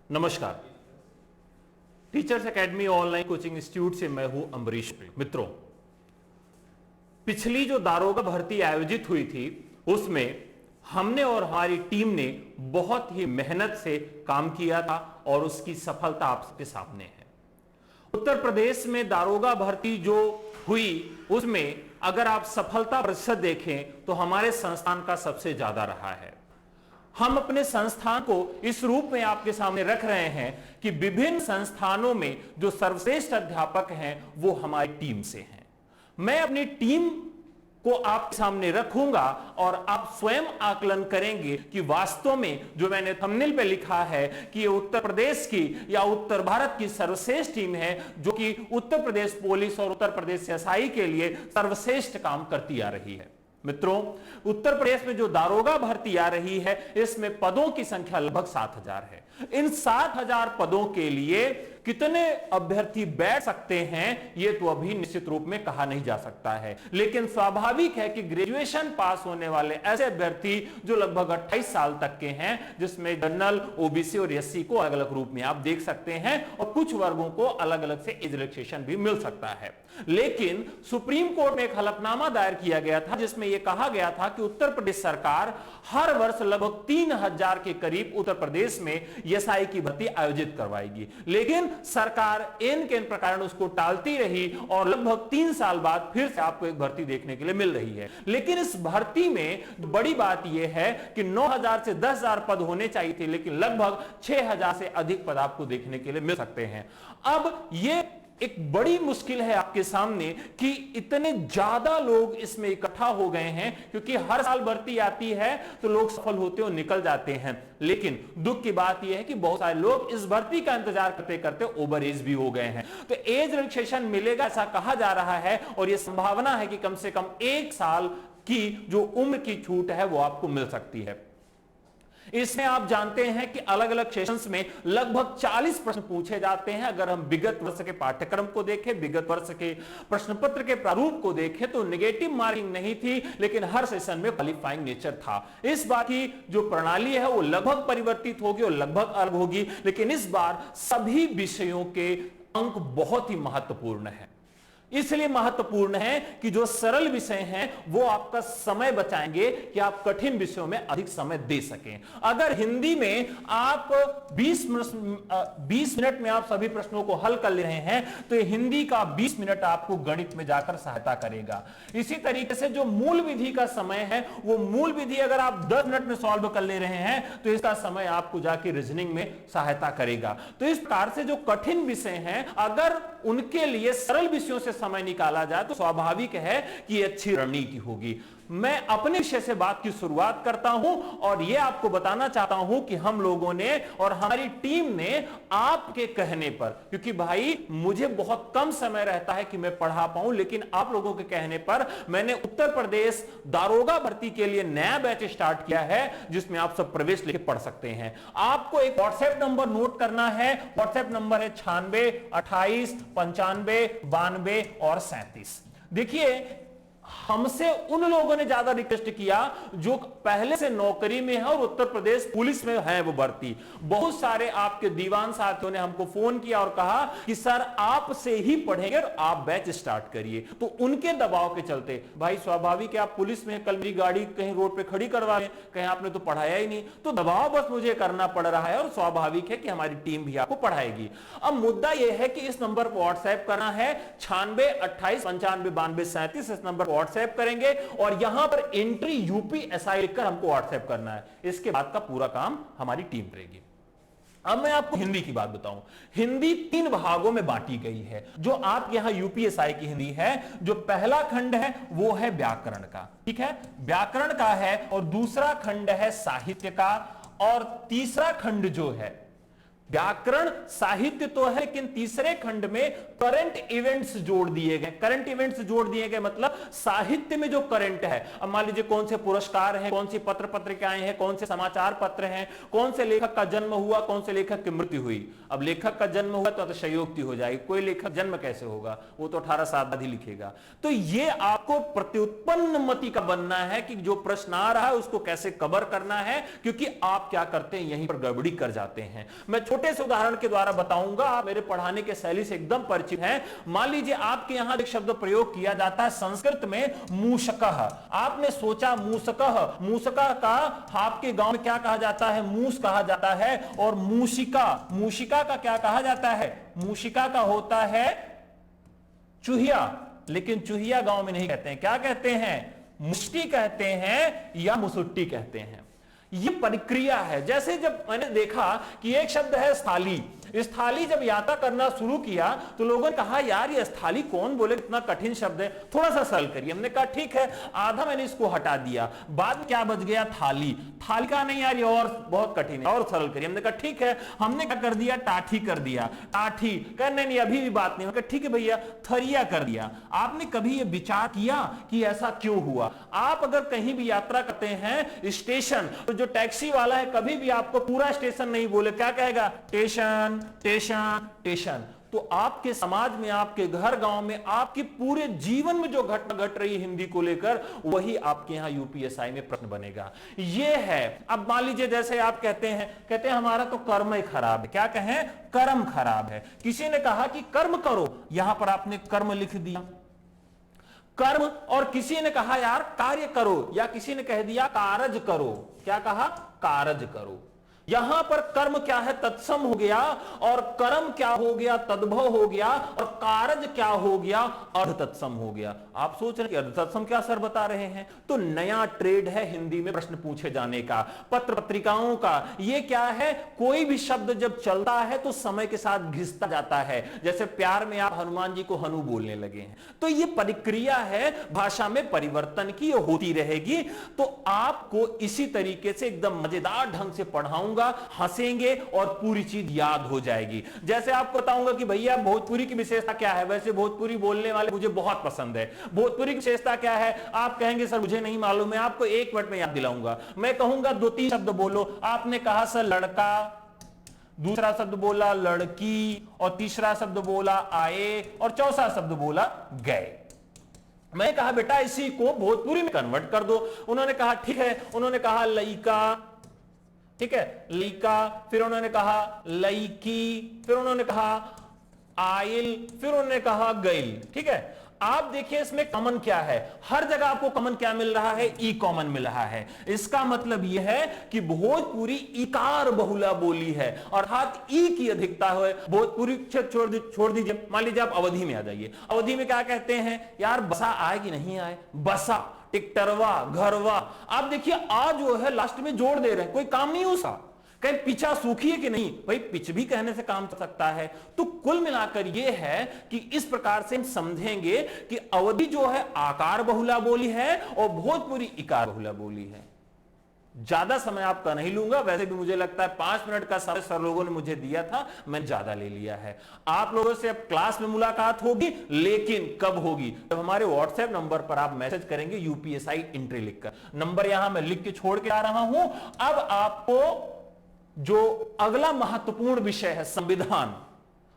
नमस्कार। Teachers academy online coaching institute से मैं हूं अम्बरीश। मित्रों, पिछली जो दारोगा भर्ती आयोजित हुई थी उसमें हमने और हमारी टीम ने बहुत ही मेहनत से काम किया था और उसकी सफलता आपके सामने है। उत्तर प्रदेश में दारोगा भर्ती जो हुई उसमें अगर आप सफलता प्रतिशत देखें तो हमारे संस्थान का सबसे ज्यादा रहा है। हम अपने संस्थान को इस रूप में आपके सामने रख रहे हैं कि विभिन्न संस्थानों में जो सर्वश्रेष्ठ अध्यापक हैं वो हमारी टीम से हैं। मैं अपनी टीम को आपके सामने रखूंगा और आप स्वयं आकलन करेंगे कि वास्तव में जो मैंने थंबनेल पे लिखा है कि ये उत्तर प्रदेश की या उत्तर भारत की सर्वश्रेष्ठ टीम है जो कि उत्तर प्रदेश पुलिस और उत्तर प्रदेश एसआई के लिए सर्वश्रेष्ठ काम करती आ रही है। मित्रों, उत्तर प्रदेश में जो दारोगा भर्ती आ रही है इसमें पदों की संख्या लगभग 7,000 है। इन 7,000 पदों के लिए कितने अभ्यर्थी बैठ सकते हैं यह तो अभी निश्चित रूप में कहा नहीं जा सकता है, लेकिन स्वाभाविक है कि ग्रेजुएशन पास होने वाले ऐसे अभ्यर्थी जो लगभग 28 साल तक के हैं, जिसमें जनरल, ओबीसी और एससी को अलग अलग रूप में आप देख सकते हैं और कुछ वर्गों को अलग अलग से एज रिलैक्सेशन भी मिल सकता है। लेकिन सुप्रीम कोर्ट में एक हलफनामा दायर किया गया था जिसमें यह कहा गया था कि उत्तर प्रदेश सरकार हर वर्ष लगभग 3,000 के करीब उत्तर प्रदेश में एसआई की भर्ती आयोजित करवाएगी, लेकिन सरकार इन के प्रकार उसको टालती रही और लगभग 3 साल बाद फिर से आपको एक भर्ती देखने के लिए मिल रही है। लेकिन इस भर्ती में बड़ी बात यह है कि 9,000 से 10,000 पद होने चाहिए थे, लेकिन लगभग 6,000 से अधिक पद आपको देखने के लिए मिल सकते हैं। अब यह एक बड़ी मुश्किल है आपके सामने कि इतने ज्यादा लोग इसमें इकट्ठा हो गए हैं, क्योंकि हर साल भर्ती आती है तो लोग सफल होते और निकल जाते हैं। लेकिन दुख की बात यह है कि बहुत सारे लोग इस भर्ती का इंतजार करते करते ओवर एज भी हो गए हैं। तो एज रिलैक्सेशन मिलेगा ऐसा कहा जा रहा है और यह संभावना है कि कम से कम 1 साल की जो उम्र की छूट है वो आपको मिल सकती है। इसमें आप जानते हैं कि अलग अलग सेशंस में लगभग 40 प्रश्न पूछे जाते हैं। अगर हम विगत वर्ष के पाठ्यक्रम को देखें, विगत वर्ष के प्रश्न पत्र के प्रारूप को देखें तो नेगेटिव मार्किंग नहीं थी, लेकिन हर सेशन में क्वालिफाइंग नेचर था। इस बार की जो प्रणाली है वो लगभग परिवर्तित होगी और लगभग अलग होगी, लेकिन इस बार सभी विषयों के अंक बहुत ही महत्वपूर्ण है। इसलिए महत्वपूर्ण है कि जो सरल विषय हैं वो आपका समय बचाएंगे कि आप कठिन विषयों में अधिक समय दे सकें। अगर हिंदी में आप 20 मिनट में आप सभी प्रश्नों को हल कर ले रहे हैं तो हिंदी का 20 मिनट आपको गणित में जाकर सहायता करेगा। इसी तरीके से जो मूल विधि का समय है वो मूल विधि अगर आप 10 मिनट में सॉल्व कर ले रहे हैं तो इसका समय आपको जाके रीजनिंग में सहायता करेगा। तो इस प्रकार से जो कठिन विषय हैं अगर उनके लिए सरल विषयों से समय निकाला जाए तो स्वाभाविक है कि यह अच्छी रणनीति होगी। मैं अपने विषय से बात की शुरुआत करता हूं और यह आपको बताना चाहता हूं कि हम लोगों ने और हमारी टीम ने आपके कहने पर, क्योंकि भाई मुझे बहुत कम समय रहता है कि मैं पढ़ा पाऊं, लेकिन आप लोगों के कहने पर मैंने उत्तर प्रदेश दारोगा भर्ती के लिए नया बैच स्टार्ट किया है जिसमें आप सब प्रवेश लेके पढ़ सकते हैं। आपको एक व्हाट्सएप नंबर नोट करना है। व्हाट्सएप नंबर है 96 28 95 92 और 37। देखिए, हमसे उन लोगों ने ज्यादा रिक्वेस्ट किया जो पहले से नौकरी में है और उत्तर प्रदेश पुलिस में है वो भर्ती। बहुत सारे आपके दीवान साथियों ने हमको फोन किया और कहा कि सर आपसे ही पढ़ेंगे और आप बैच स्टार्ट करिए। तो उनके दबाव के चलते, भाई स्वाभाविक है आप पुलिस में, कल मेरी गाड़ी कहीं रोड पे खड़ी करवा रहे, कहीं आपने तो पढ़ाया ही नहीं, तो दबाव बस मुझे करना पड़ रहा है और स्वाभाविक है कि हमारी टीम भी आपको पढ़ाएगी। अब मुद्दा यह है कि इस नंबर पर व्हाट्सएप करना है 96 28 95 92 37। इस नंबर व्हाट्सएप करेंगे और यहां पर एंट्री यूपी एसआई लिखकर हमको व्हाट्सएप करना है। इसके बाद का पूरा काम हमारी टीम करेगी। अब मैं आपको हिंदी की बात बताऊं। हिंदी 3 भागों में बांटी गई है। जो आप यहां यूपीएसआई की हिंदी है, जो पहला खंड है वो है व्याकरण का, ठीक है, व्याकरण का है, और दूसरा खंड है साहित्य का, और तीसरा खंड जो है व्याकरण साहित्य तो है, लेकिन तीसरे खंड में करंट इवेंट्स जोड़ दिए गए। करंट इवेंट्स जोड़ दिए गए मतलब साहित्य में जो करंट है, अब मान लीजिए कौन से पुरस्कार हैं, कौन सी पत्र पत्रिकाएं हैं, कौन से समाचार पत्र हैं, कौन से लेखक का जन्म हुआ, कौन से लेखक की मृत्यु हुई। अब लेखक का जन्म हुआ तो अतिशयोक्ति हो जाएगी, कोई लेखक जन्म कैसे होगा, वो तो 18 साल बाद ही लिखेगा। तो ये आपको प्रत्युत्पन्न मति का बनना है कि जो प्रश्न आ रहा है उसको कैसे कवर करना है, क्योंकि आप क्या करते हैं यहीं पर गड़बड़ी कर जाते हैं। मैं छोटे से उदाहरण के द्वारा बताऊंगा, आप मेरे पढ़ाने के शैली से एकदम परिचित हैं। मान लीजिए आपके यहां एक शब्द प्रयोग किया जाता है संस्कृत में मूषकः। आपने सोचा मूषकः, मूषका का आपके गांव में क्या कहा जाता है? मूस कहा जाता है। और मूषिका, मूषिका का क्या कहा जाता है? मूषिका का होता है चूहिया, लेकिन चूहिया गांव में नहीं कहते हैं। क्या कहते हैं? मुष्टि कहते हैं या मुसुट्टी कहते हैं। ये प्रक्रिया है। जैसे जब मैंने देखा कि एक शब्द है स्थाली, स्थाली जब यात्रा करना शुरू किया तो लोगों ने कहा यार ये स्थाली कौन बोले, इतना कठिन शब्द है, थोड़ा सा सरल करिए। हमने कहा ठीक है, आधा मैंने इसको हटा दिया। बाद में क्या बच गया? थाली। थाली का नहीं यार ये और बहुत कठिन है, और सरल करिए। हमने कहा ठीक है, हमने क्या कर दिया? टाठी कर दिया। टाठी कहने नहीं, अभी भी बात नहीं। ठीक है भैया, थरिया कर दिया। आपने कभी ये विचार किया कि ऐसा क्यों हुआ? आप अगर कहीं भी यात्रा करते हैं स्टेशन, तो जो टैक्सी वाला है कभी भी आपको पूरा स्टेशन नहीं बोले, क्या कहेगा? Station station station. तो आपके समाज में, आपके घर गांव में, आपके पूरे जीवन में जो घटना घट रही है हिंदी को लेकर, वही आपके यहां यूपीएसआई में प्रश्न बनेगा। ये है। अब मान लीजिए जैसे आप कहते हैं हमारा तो कर्म ही खराब है। क्या कहें? कर्म खराब है। किसी ने कहा कि कर्म करो, यहां पर आपने कर्म लिख दिया, कर्म। और किसी ने कहा यार कार्य करो, या किसी ने कह दिया कारज करो। क्या कहा? कारज करो। यहां पर कर्म क्या है? तत्सम हो गया, और कर्म क्या हो गया? तद्भव हो गया, और कारज क्या हो गया? अर्ध तत्सम हो गया। आप सोच रहे हैं अर्ध तत्सम क्या सर बता रहे हैं? तो नया ट्रेड है हिंदी में प्रश्न पूछे जाने का, पत्र पत्रिकाओं का। ये क्या है? कोई भी शब्द जब चलता है तो समय के साथ घिसता जाता है। जैसे प्यार में आप हनुमान जी को हनु बोलने लगे हैं, तो ये प्रक्रिया है भाषा में परिवर्तन की, होती रहेगी। तो आपको इसी तरीके से एकदम मजेदार ढंग से पढ़ाऊंगा, हंसेंगे और पूरी चीज याद हो जाएगी। जैसे आपको बताऊंगा कि भैया भोजपुरी की विशेषता क्या है। वैसे भोजपुरी बोलने वाले मुझे बहुत पसंद है। भोजपुरी की विशेषता क्या है? आप कहेंगे सर मुझे नहीं मालूम है, आपको एक मिनट में याद दिलाऊंगा। मैं कहूंगा 2-3 शब्द बोलो। आपने कहा सर लड़का, दूसरा शब्द बोला लड़की, और तीसरा शब्द बोला आए, और चौथा शब्द बोला गए। मैं कहा बेटा इसी को भोजपुरी में कन्वर्ट कर दो। उन्होंने कहा ठीक है। उन्होंने कहा लइका, ठीक है, लइका। फिर उन्होंने कहा लइकी, फिर उन्होंने कहा आइल, फिर उन्होंने कहा गइल। ठीक है। आप देखिए इसमें कॉमन क्या है? हर जगह आपको कॉमन क्या मिल रहा है? ई कॉमन मिल रहा है। इसका मतलब यह है कि भोजपुरी इकार बहुला बोली है, अर्थात ई की अधिकता है। भोजपुरी छोड़ दीजिए। मान लीजिए आप अवधि में आ जाइए। अवधि में क्या कहते हैं? यार बसा आए कि नहीं आए? बसा, टिकटरवा, घरवा। आप देखिए आ जो है लास्ट में जोड़ दे रहे हैं, कोई काम नहीं उसका। कहीं पिछा सूखी है कि नहीं? भाई पिछ भी कहने से काम चल सकता है। तो कुल मिलाकर यह है कि इस प्रकार से हम समझेंगे कि अवधि जो है आकार बहुला बोली है और भोजपुरी इकार बहुला बोली है। ज्यादा समय आपका नहीं लूंगा, वैसे भी मुझे लगता है 5 मिनट का समय सर लोगों ने मुझे दिया था, मैं ज्यादा ले लिया है। आप लोगों से अब क्लास में मुलाकात होगी, लेकिन कब होगी? जब हमारे व्हाट्सएप नंबर पर आप मैसेज करेंगे यूपीएसआई एंट्री लिखकर। नंबर यहां मैं लिख के छोड़ के आ रहा हूं। अब आपको जो अगला महत्वपूर्ण विषय है संविधान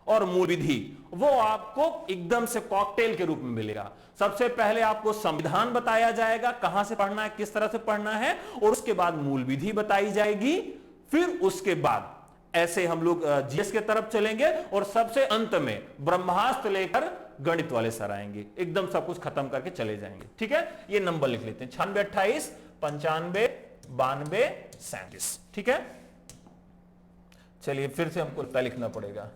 और मूल विधि, वो आपको एकदम से कॉकटेल के रूप में मिलेगा। सबसे पहले आपको संविधान बताया जाएगा, कहां से पढ़ना है, किस तरह से पढ़ना है, और उसके बाद मूल विधि बताई जाएगी। फिर उसके बाद ऐसे हम लोग जीएस के तरफ चलेंगे, और सबसे अंत में ब्रह्मास्त्र लेकर गणित वाले सर आएंगे, एकदम सब कुछ खत्म करके चले जाएंगे। ठीक है। ये नंबर लिख लेते हैं 96 28 95 92 37। ठीक है। चलिए फिर से हमको पता लिखना पड़ेगा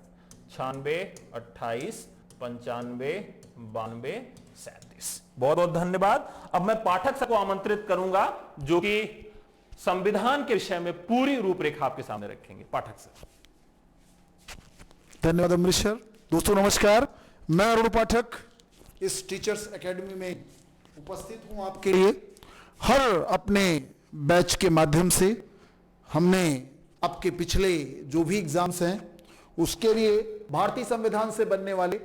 96 28 95 92 37। बहुत बहुत धन्यवाद। अब मैं पाठक सर को आमंत्रित करूंगा जो कि संविधान के विषय में पूरी रूपरेखा आपके सामने रखेंगे। पाठक सर। धन्यवाद अमृत सर। दोस्तों नमस्कार, मैं अरुण पाठक इस टीचर्स एकेडमी में उपस्थित हूं आपके लिए। हर अपने बैच के माध्यम से हमने आपके पिछले जो भी एग्जाम्स हैं उसके लिए भारतीय संविधान से बनने वाले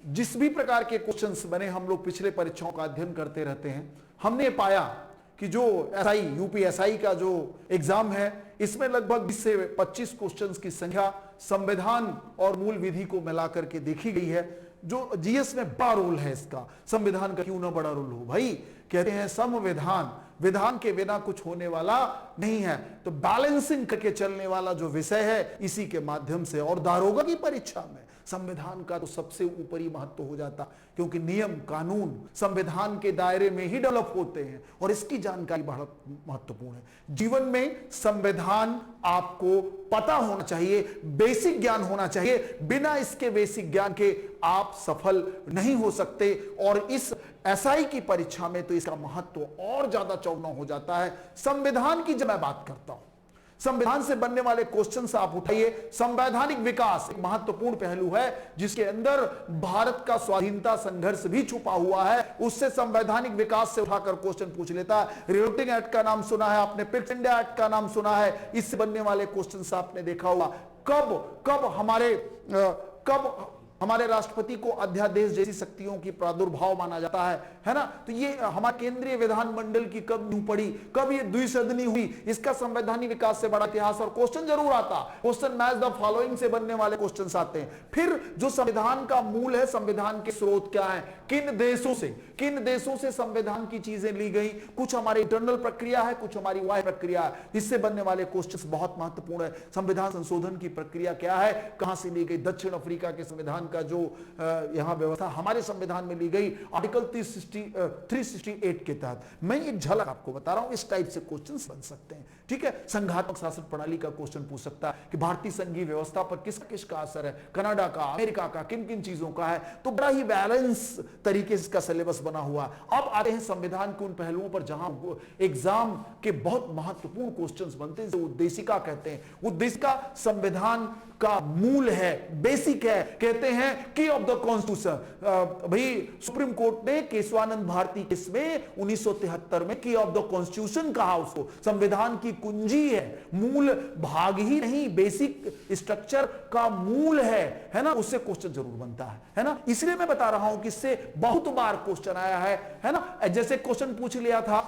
जिस भी प्रकार के क्वेश्चंस बने, हम लोग पिछले परीक्षाओं का अध्ययन करते रहते हैं। हमने पाया कि जो एसआई यूपीएसआई का जो एग्जाम है, इसमें लगभग 20 से 25 क्वेश्चंस की संख्या संविधान और मूल विधि को मिलाकर के देखी गई है। जो जीएस में बड़ा रोल है इसका, संविधान का क्यों ना बड़ा रोल हो भाई। कहते हैं संविधान, विधान के बिना कुछ होने वाला नहीं है। तो बैलेंसिंग करके चलने वाला जो विषय है, इसी के माध्यम से, और दारोगा की परीक्षा में संविधान का तो सबसे ऊपरी महत्व हो जाता, क्योंकि नियम कानून संविधान के दायरे में ही डेवलप होते हैं और इसकी जानकारी बहुत महत्वपूर्ण है। जीवन में संविधान आपको पता होना चाहिए, बेसिक ज्ञान होना चाहिए। बिना इसके बेसिक ज्ञान के आप सफल नहीं हो सकते, और इस एसआई की परीक्षा में तो इसका महत्व और ज्यादा चौगुना हो जाता है। संविधान की जब मैं बात करता हूं, संविधान से बनने वाले क्वेश्चन आप उठाइए। संवैधानिक विकास एक महत्वपूर्ण पहलू है जिसके अंदर भारत का स्वाधीनता संघर्ष भी छुपा हुआ है। उससे संवैधानिक विकास से उठाकर क्वेश्चन पूछ लेता है। रिलोटिंग एक्ट का नाम सुना है आपने, पिक्स इंडिया एक्ट का नाम सुना है, इससे बनने वाले क्वेश्चन आपने देखा होगा। कब हमारे राष्ट्रपति को अध्यादेश जैसी शक्तियों की प्रादुर्भाव माना जाता है ना? तो ये हमारे केंद्रीय विधानमंडल की कब नींव पड़ी, कब ये द्विसदनी हुई, इसका संवैधानिक विकास से बड़ा इतिहास और क्वेश्चन जरूर आता। क्वेश्चन मैच द फॉलोइंग से बनने वाले क्वेश्चंस आते हैं। फिर जो संविधान का मूल है, संविधान के स्रोत क्या है, किन देशों से संविधान की चीजें ली गई, कुछ हमारी इंटरनल प्रक्रिया है, कुछ हमारी बाह्य प्रक्रिया है, इससे बनने वाले क्वेश्चन बहुत महत्वपूर्ण है। संविधान संशोधन की प्रक्रिया क्या है, कहां से ली गई, दक्षिण अफ्रीका के संविधान का जो यहां व्यवस्था हमारे संविधान में ली गई आर्टिकल 368 के तहत। मैं एक झलक आपको बता रहा हूं, इस टाइप से क्वेश्चंस बन सकते हैं। ठीक है, संघात्मक शासन प्रणाली का क्वेश्चन पूछ सकता है कि भारतीय संघीय व्यवस्था पर किसका असर है, कनाडा का, अमेरिका का, किन किन चीजों का है। तो बड़ा ही बैलेंस तरीके से इसका सिलेबस बना हुआ। अब आते हैं संविधान के उन पहलुओं पर जहां एग्जाम के बहुत महत्वपूर्ण क्वेश्चंस बनते हैं, जो उद्देशिका कहते हैं। उद्देशिका संविधान का मूल है, बेसिक है। कहते हैं की ऑफ द कॉन्स्टिट्यूशन। भाई सुप्रीम कोर्ट ने केशवानंद भारती केस में 1973 में की ऑफ द कॉन्स्टिट्यूशन कहा उसको। संविधान की कुंजी है, मूल भाग ही नहीं, बेसिक स्ट्रक्चर का मूल है ना? उससे क्वेश्चन जरूर बनता है ना? इसलिए मैं बता रहा हूं कि इससे बहुत बार क्वेश्चन आया है ना? जैसे क्वेश्चन पूछ लिया था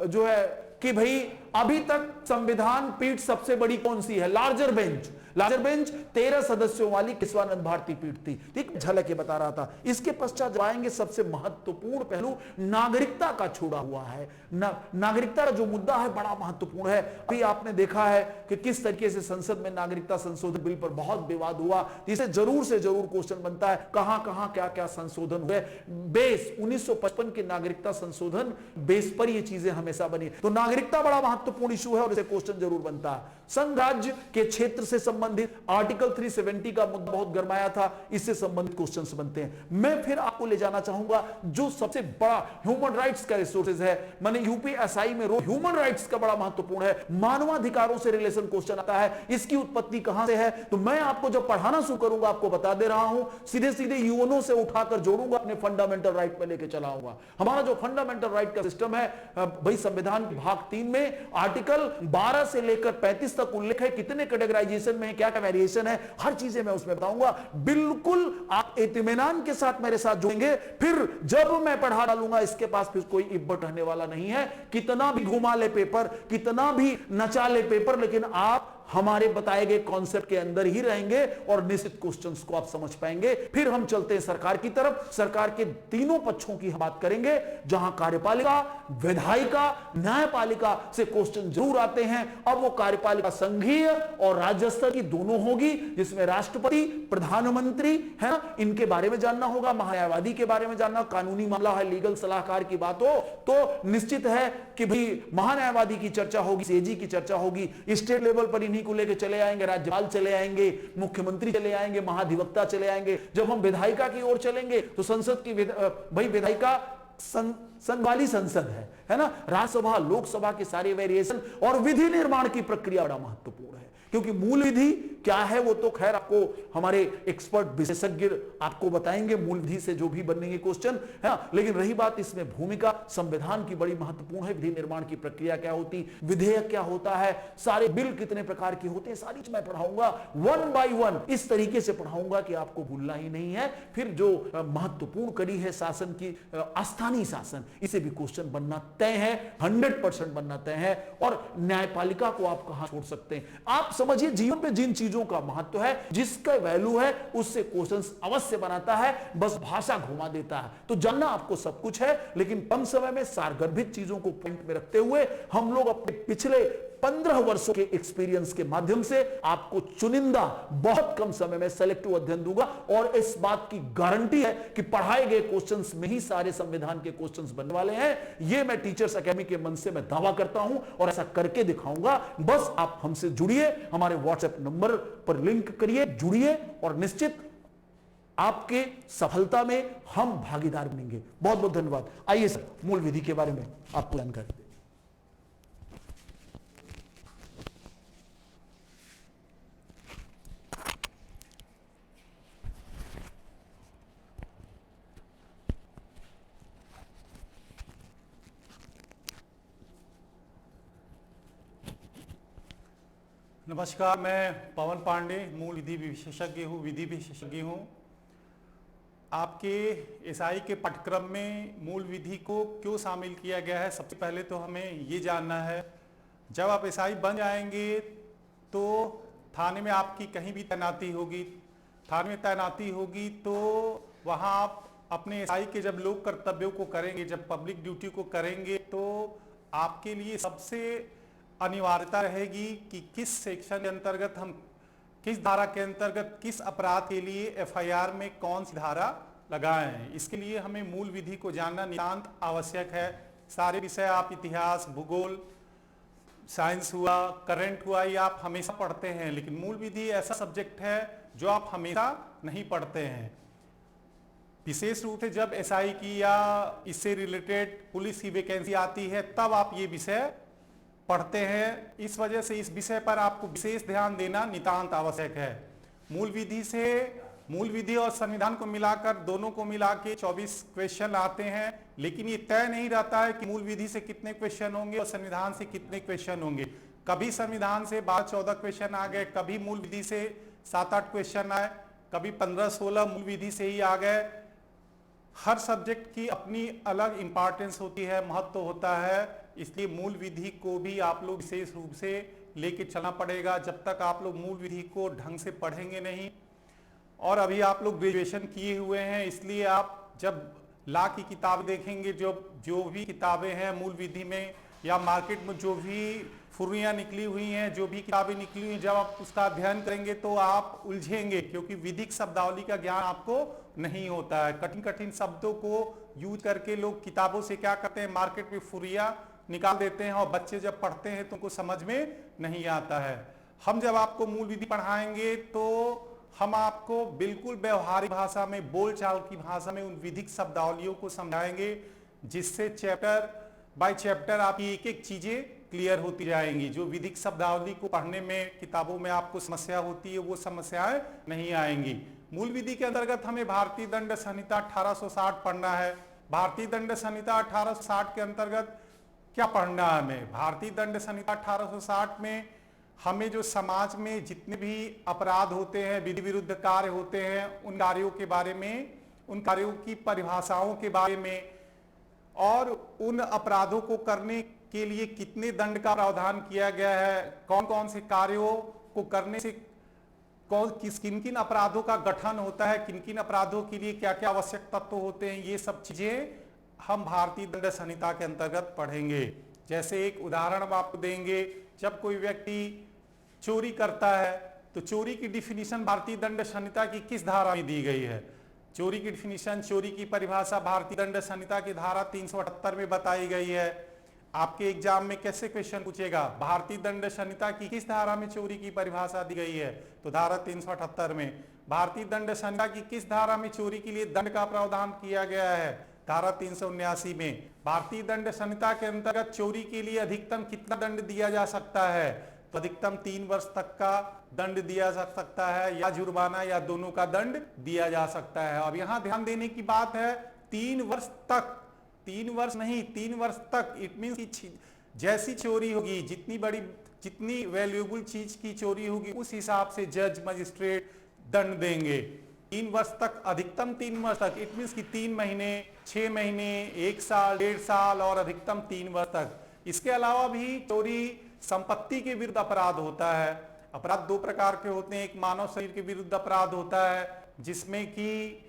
जो है कि भाई अभी तक संविधान पीठ सबसे बड़ी कौन सी है, लार्जर बेंच 13 सदस्यों वाली केशवानंद भारती पीठ थी। ठीक, झलक ये बता रहा था। इसके पश्चात जो आएंगे सबसे महत्वपूर्ण पहलू नागरिकता का छुड़ा हुआ है। नागरिकता का जो मुद्दा है बड़ा महत्वपूर्ण है। अभी आपने देखा है कि किस तरीके से संसद में नागरिकता संशोधन बिल पर बहुत विवाद हुआ। इसे जरूर से जरूर क्वेश्चन बनता है, कहां क्या संशोधन हुए। बेस 1955 के नागरिकता संशोधन बेस पर ये चीजें हमेशा बनी। तो नागरिकता बड़ा महत्वपूर्ण इशू है और इसे क्वेश्चन जरूर बनता है। संघ राज्य के क्षेत्र से संबंधित आर्टिकल 370 का मुद्दा बहुत गरमाया था, इससे संबंधित क्वेश्चंस बनते हैं। मैं फिर आपको ले जाना चाहूंगा जो सबसे बड़ा ह्यूमन राइट्स का रिसोर्सेज है। मैंने यूपीएसआई में ह्यूमन राइट्स का बड़ा महत्वपूर्ण है, मानवाधिकारों से रिलेशन क्वेश्चन आता है। इसकी उत्पत्ति कहां से है, तो मैं आपको जब पढ़ाना शुरू करूंगा आपको बता दे रहा हूं, सीधे यूएनओ से उठाकर जोड़ूंगा, अपने फंडामेंटल राइट में लेके चलाऊंगा। हमारा जो फंडामेंटल राइट का सिस्टम है भाई, संविधान भाग 3 में आर्टिकल 12 से लेकर 35 तक उल्लेख है, कितने कैटेगराइजेशन में क्या वेरिएशन है, हर चीजें मैं उसमें बताऊंगा। बिल्कुल आप इत्मीनान के साथ मेरे साथ जुड़ेंगे। फिर जब मैं पढ़ा डालूंगा, इसके पास फिर कोई इब्बत रहने वाला नहीं है। कितना भी घुमा ले पेपर, कितना भी नचा ले पेपर, लेकिन आप हमारे बताए गए कॉन्सेप्ट के अंदर ही रहेंगे और निश्चित क्वेश्चंस को आप समझ पाएंगे। फिर हम चलते हैं सरकार की तरफ। सरकार के तीनों पक्षों की हम बात करेंगे, जहां कार्यपालिका, विधायिका, न्यायपालिका से क्वेश्चन जरूर आते हैं। अब वो कार्यपालिका संघीय और राज्य स्तर की दोनों होगी, जिसमें राष्ट्रपति, प्रधानमंत्री है ना, इनके बारे में जानना होगा, महान्यायवादी के बारे में जानना, कानूनी मामला है, लीगल सलाहकार की बात हो तो निश्चित है कि भाई महान्यायवादी की चर्चा होगी, सीएजी की चर्चा होगी। स्टेट लेवल पर को लेकर चले आएंगे, राज्यपाल चले आएंगे, मुख्यमंत्री चले आएंगे, महाधिवक्ता चले आएंगे। जब हम विधायिका की ओर चलेंगे तो संसद की भाई विधायिका संघ वाली संसद है ना? राज्यसभा, लोकसभा के सारे वेरिएशन और विधि निर्माण की प्रक्रिया बड़ा महत्वपूर्ण है, क्योंकि मूल विधि क्या है वो तो खैर आपको हमारे एक्सपर्ट विशेषज्ञ आपको बताएंगे, मूल विधि से जो भी बनेंगे क्वेश्चन है ना। लेकिन रही बात इसमें भूमिका संविधान की बड़ी महत्वपूर्ण है। विधि निर्माण की प्रक्रिया क्या होती, विधेयक क्या होता है, सारे बिल कितने प्रकार के होते हैं, सारी चीज मैं पढ़ाऊंगा 1 by 1 इस तरीके से पढ़ाऊंगा कि आपको भूलना ही नहीं है। फिर जो महत्वपूर्ण कड़ी है शासन की, स्थानीय शासन, इसे भी क्वेश्चन बनना तय है, 100% बनना तय है। और न्यायपालिका को आप कहां छोड़ सकते हैं? आप समझिए जीवन में जिन चीजों का महत्व है, जिसका वैल्यू है, उससे क्वेश्चंस अवश्य बनाता है, बस भाषा घुमा देता है। तो जानना आपको सब कुछ है, लेकिन कम समय में सारगर्भित चीजों को पॉइंट में रखते हुए हम लोग अपने पिछले 15 वर्षों के एक्सपीरियंस के माध्यम से आपको चुनिंदा बहुत कम समय में सेलेक्टिव अध्ययन दूंगा। और इस बात की गारंटी है कि पढ़ाए गए क्वेश्चंस में ही सारे संविधान के क्वेश्चंस बनने वाले हैं। ये मैं टीचर्स एकेडमी के मन से मैं दावा करता हूं और ऐसा करके दिखाऊंगा। बस आप हमसे जुड़िए, हमारे व्हाट्सएप नंबर पर लिंक करिए, जुड़िए और निश्चित आपके सफलता में हम भागीदार बनेंगे। बहुत बहुत धन्यवाद। आइए सर, मूल विधि के बारे में आपको जानकारी दें। नमस्कार, मैं पवन पांडे मूल विधि विशेषज्ञ हूँ, विधि विशेषज्ञ हूँ। आपके एसआई के पाठ्यक्रम में मूल विधि को क्यों शामिल किया गया है? सबसे पहले तो हमें ये जानना है, जब आप एसआई बन जाएंगे तो थाने में आपकी कहीं भी तैनाती होगी। थाने में तैनाती होगी तो वहाँ आप अपने एसआई के जब लोक कर्तव्यों को करेंगे, जब पब्लिक ड्यूटी को करेंगे, तो आपके लिए सबसे अनिवार्यता रहेगी कि किस सेक्शन के अंतर्गत हम, किस धारा के अंतर्गत, किस अपराध के लिए एफआईआर में कौन सी धारा लगाएं। इसके लिए हमें मूल विधि को जानना नितांत आवश्यक है। सारे विषय आप इतिहास, भूगोल, साइंस हुआ, करंट हुआ, ये आप हमेशा पढ़ते हैं, लेकिन मूल विधि ऐसा सब्जेक्ट है जो आप हमेशा नहीं पढ़ते हैं। विशेष रूप से जब एसआई की या इससे रिलेटेड पुलिस की वैकेंसी आती है, तब आप ये विषय पढ़ते हैं। इस वजह से इस विषय पर आपको विशेष ध्यान देना नितांत आवश्यक है। मूल विधि और संविधान को मिलाकर, दोनों को मिला के 24 क्वेश्चन आते हैं, लेकिन ये तय नहीं रहता है कि मूल विधि से कितने क्वेश्चन होंगे और संविधान से कितने क्वेश्चन होंगे। कभी संविधान से 12-14 क्वेश्चन आ गए, कभी मूल विधि से 7-8 क्वेश्चन आए, कभी 15-16 मूल विधि से ही आ गए। हर सब्जेक्ट की अपनी अलग इंपॉर्टेंस होती है, महत्व होता है। इसलिए मूल विधि को भी आप लोग विशेष रूप से लेके चलना पड़ेगा। जब तक आप लोग मूल विधि को ढंग से पढ़ेंगे नहीं, और अभी आप लोग ग्रेजुएशन किए हुए हैं, इसलिए आप जब लॉ की किताब देखेंगे, जो भी किताबें हैं मूल विधि में, या मार्केट में जो भी फुर्रियाँ निकली हुई हैं, जो भी किताबें निकली हुई हैं, जब आप उसका अध्ययन करेंगे तो आप उलझेंगे, क्योंकि विधिक शब्दावली का ज्ञान आपको नहीं होता है। कठिन कठिन शब्दों को यूज करके लोग किताबों से क्या करते हैं, मार्केट में फुर्रियाँ निकाल देते हैं, और बच्चे जब पढ़ते हैं तो उनको समझ में नहीं आता है। हम जब आपको मूल विधि पढ़ाएंगे तो हम आपको बिल्कुल व्यवहारिक भाषा में, बोलचाल की भाषा में उन विधिक शब्दावलियों को समझाएंगे, जिससे चैप्टर बाय चैप्टर आपकी एक एक चीजें क्लियर होती जाएंगी। जो विधिक शब्दावली को पढ़ने में किताबों में आपको समस्या होती है, वो समस्याएं नहीं आएंगी। मूल विधि के अंतर्गत हमें भारतीय दंड संहिता 1860 पढ़ना है। भारतीय दंड संहिता 1860 के अंतर्गत क्या पढ़ना है हमें? भारतीय दंड संहिता 1860 में हमें जो समाज में जितने भी अपराध होते हैं, विधि विरुद्ध कार्य होते हैं, उन कार्यों के बारे में, उन कार्यों की परिभाषाओं के बारे में, और उन अपराधों को करने के लिए कितने दंड का प्रावधान किया गया है, कौन कौन से कार्यों को करने से किन किन अपराधों का गठन होता है, किन किन अपराधों के लिए क्या क्या आवश्यक तत्व होते हैं, ये सब चीजें हम भारतीय दंड संहिता के अंतर्गत पढ़ेंगे। जैसे एक उदाहरण हम आपको देंगे, जब कोई व्यक्ति चोरी करता है तो चोरी की डिफिनीशन भारतीय दंड संहिता की किस धारा में दी गई है? चोरी की डिफिनीशन, चोरी की परिभाषा भारतीय दंड संहिता की धारा 378 में बताई गई है। आपके एग्जाम में कैसे क्वेश्चन पूछेगा, भारतीय दंड संहिता की किस धारा में चोरी की परिभाषा दी गई है? तो धारा 378 में। भारतीय दंड संहिता की किस धारा में चोरी के लिए दंड का प्रावधान किया गया है? धारा 379 में। भारतीय दंड संहिता के अंतर्गत चोरी के लिए अधिकतम कितना दंड दिया जा सकता है? तो अधिकतम 3 वर्ष तक का दंड दिया जा सकता है, या जुर्माना, या दोनों का दंड दिया जा सकता है। अब यहाँ ध्यान देने की बात है, 3 वर्ष तक, 3 वर्ष नहीं, 3 वर्ष तक। इट मीन जैसी चोरी होगी, जितनी वैल्यूएबल चीज की चोरी होगी, उस हिसाब से जज मजिस्ट्रेट दंड देंगे। 3 वर्ष तक, अधिकतम 3 वर्ष तक, इट मीन्स कि 3 महीने, 6 महीने, 1 साल, 1.5 साल और अधिकतम 3 वर्ष तक। इसके अलावा भी चोरी संपत्ति के विरुद्ध अपराध होता है। अपराध 2 प्रकार के होते हैं। एक मानव शरीर के विरुद्ध अपराध होता है जिसमें कि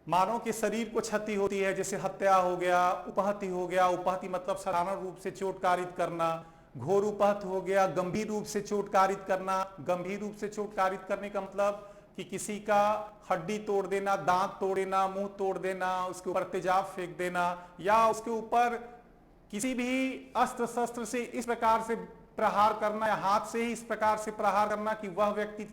मानव के शरीर को क्षति होती है, जैसे हत्या हो गया, उपहति हो गया। उपहति मतलब साधारण रूप से चोट कारित करना। घोर उपहत हो गया, गंभीर रूप से चोट कारित करना। गंभीर रूप से चोट कारित करने का मतलब कि किसी का हड्डी तोड़ देना, दांत तोड़ देना, मुंह तोड़ देना, उसके ऊपर तेजाब फेंक देना, या उसके ऊपर किसी भी अस्त्र शस्त्र से इस प्रकार से प्रहार करना या हाथ से ही इस प्रकार से प्रहार करना कि वह व्यक्ति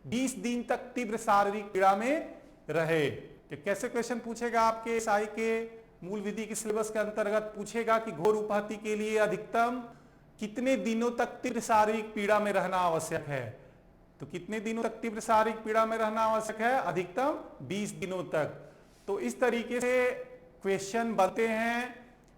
20 दिन तक तीव्र शारीरिक पीड़ा में रहे। तो कैसे क्वेश्चन पूछेगा आपके एसआई के मूल विधि के सिलेबस के अंतर्गत? पूछेगा कि घोर उपहति के लिए अधिकतम कितने दिनों तक तीव्र शारीरिक पीड़ा में रहना आवश्यक है? तो कितने दिनों तक तीव्र शारीरिक पीड़ा में रहना आवश्यक है? अधिकतम 20 दिनों तक। तो इस तरीके से क्वेश्चन बनते हैं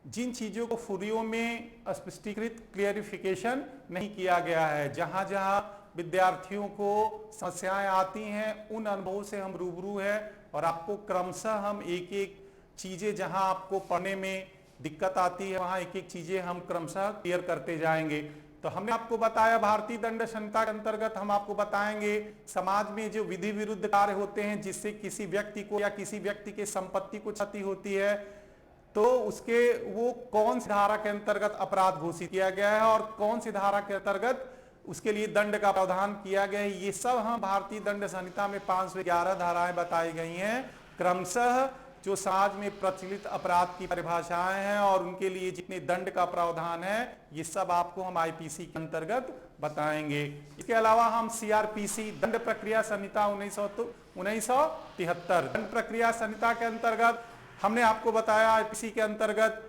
जिन चीजों को फुरियों में स्पष्टीकृत क्लियरिफिकेशन नहीं किया गया है। जहां जहां विद्यार्थियों को समस्याएं आती हैं उन अनुभवों से हम रूबरू है और आपको क्रमशः हम एक एक चीजें, जहां आपको पढ़ने में दिक्कत आती है वहां एक एक चीजें हम क्रमशः क्लियर करते जाएंगे। तो हमने आपको बताया भारतीय दंड संहिता के अंतर्गत हम आपको बताएंगे समाज में जो विधि विरुद्ध कार्य होते हैं जिससे किसी व्यक्ति को या किसी व्यक्ति के संपत्ति को क्षति होती है, तो उसके वो कौन सी धारा के अंतर्गत अपराध घोषित किया गया है और कौन सी धारा के अंतर्गत उसके लिए दंड का प्रावधान किया गया है। ये सब हम भारतीय दंड संहिता में 511 धाराएं बताई गई हैं। क्रमशः जो समाज में प्रचलित अपराध की परिभाषाएं हैं और उनके लिए जितने दंड का प्रावधान है ये सब आपको हम आईपीसी के अंतर्गत बताएंगे। इसके अलावा हम सीआरपीसी दंड प्रक्रिया संहिता 1973 दंड प्रक्रिया संहिता के अंतर्गत हमने आपको बताया आईपीसी के अंतर्गत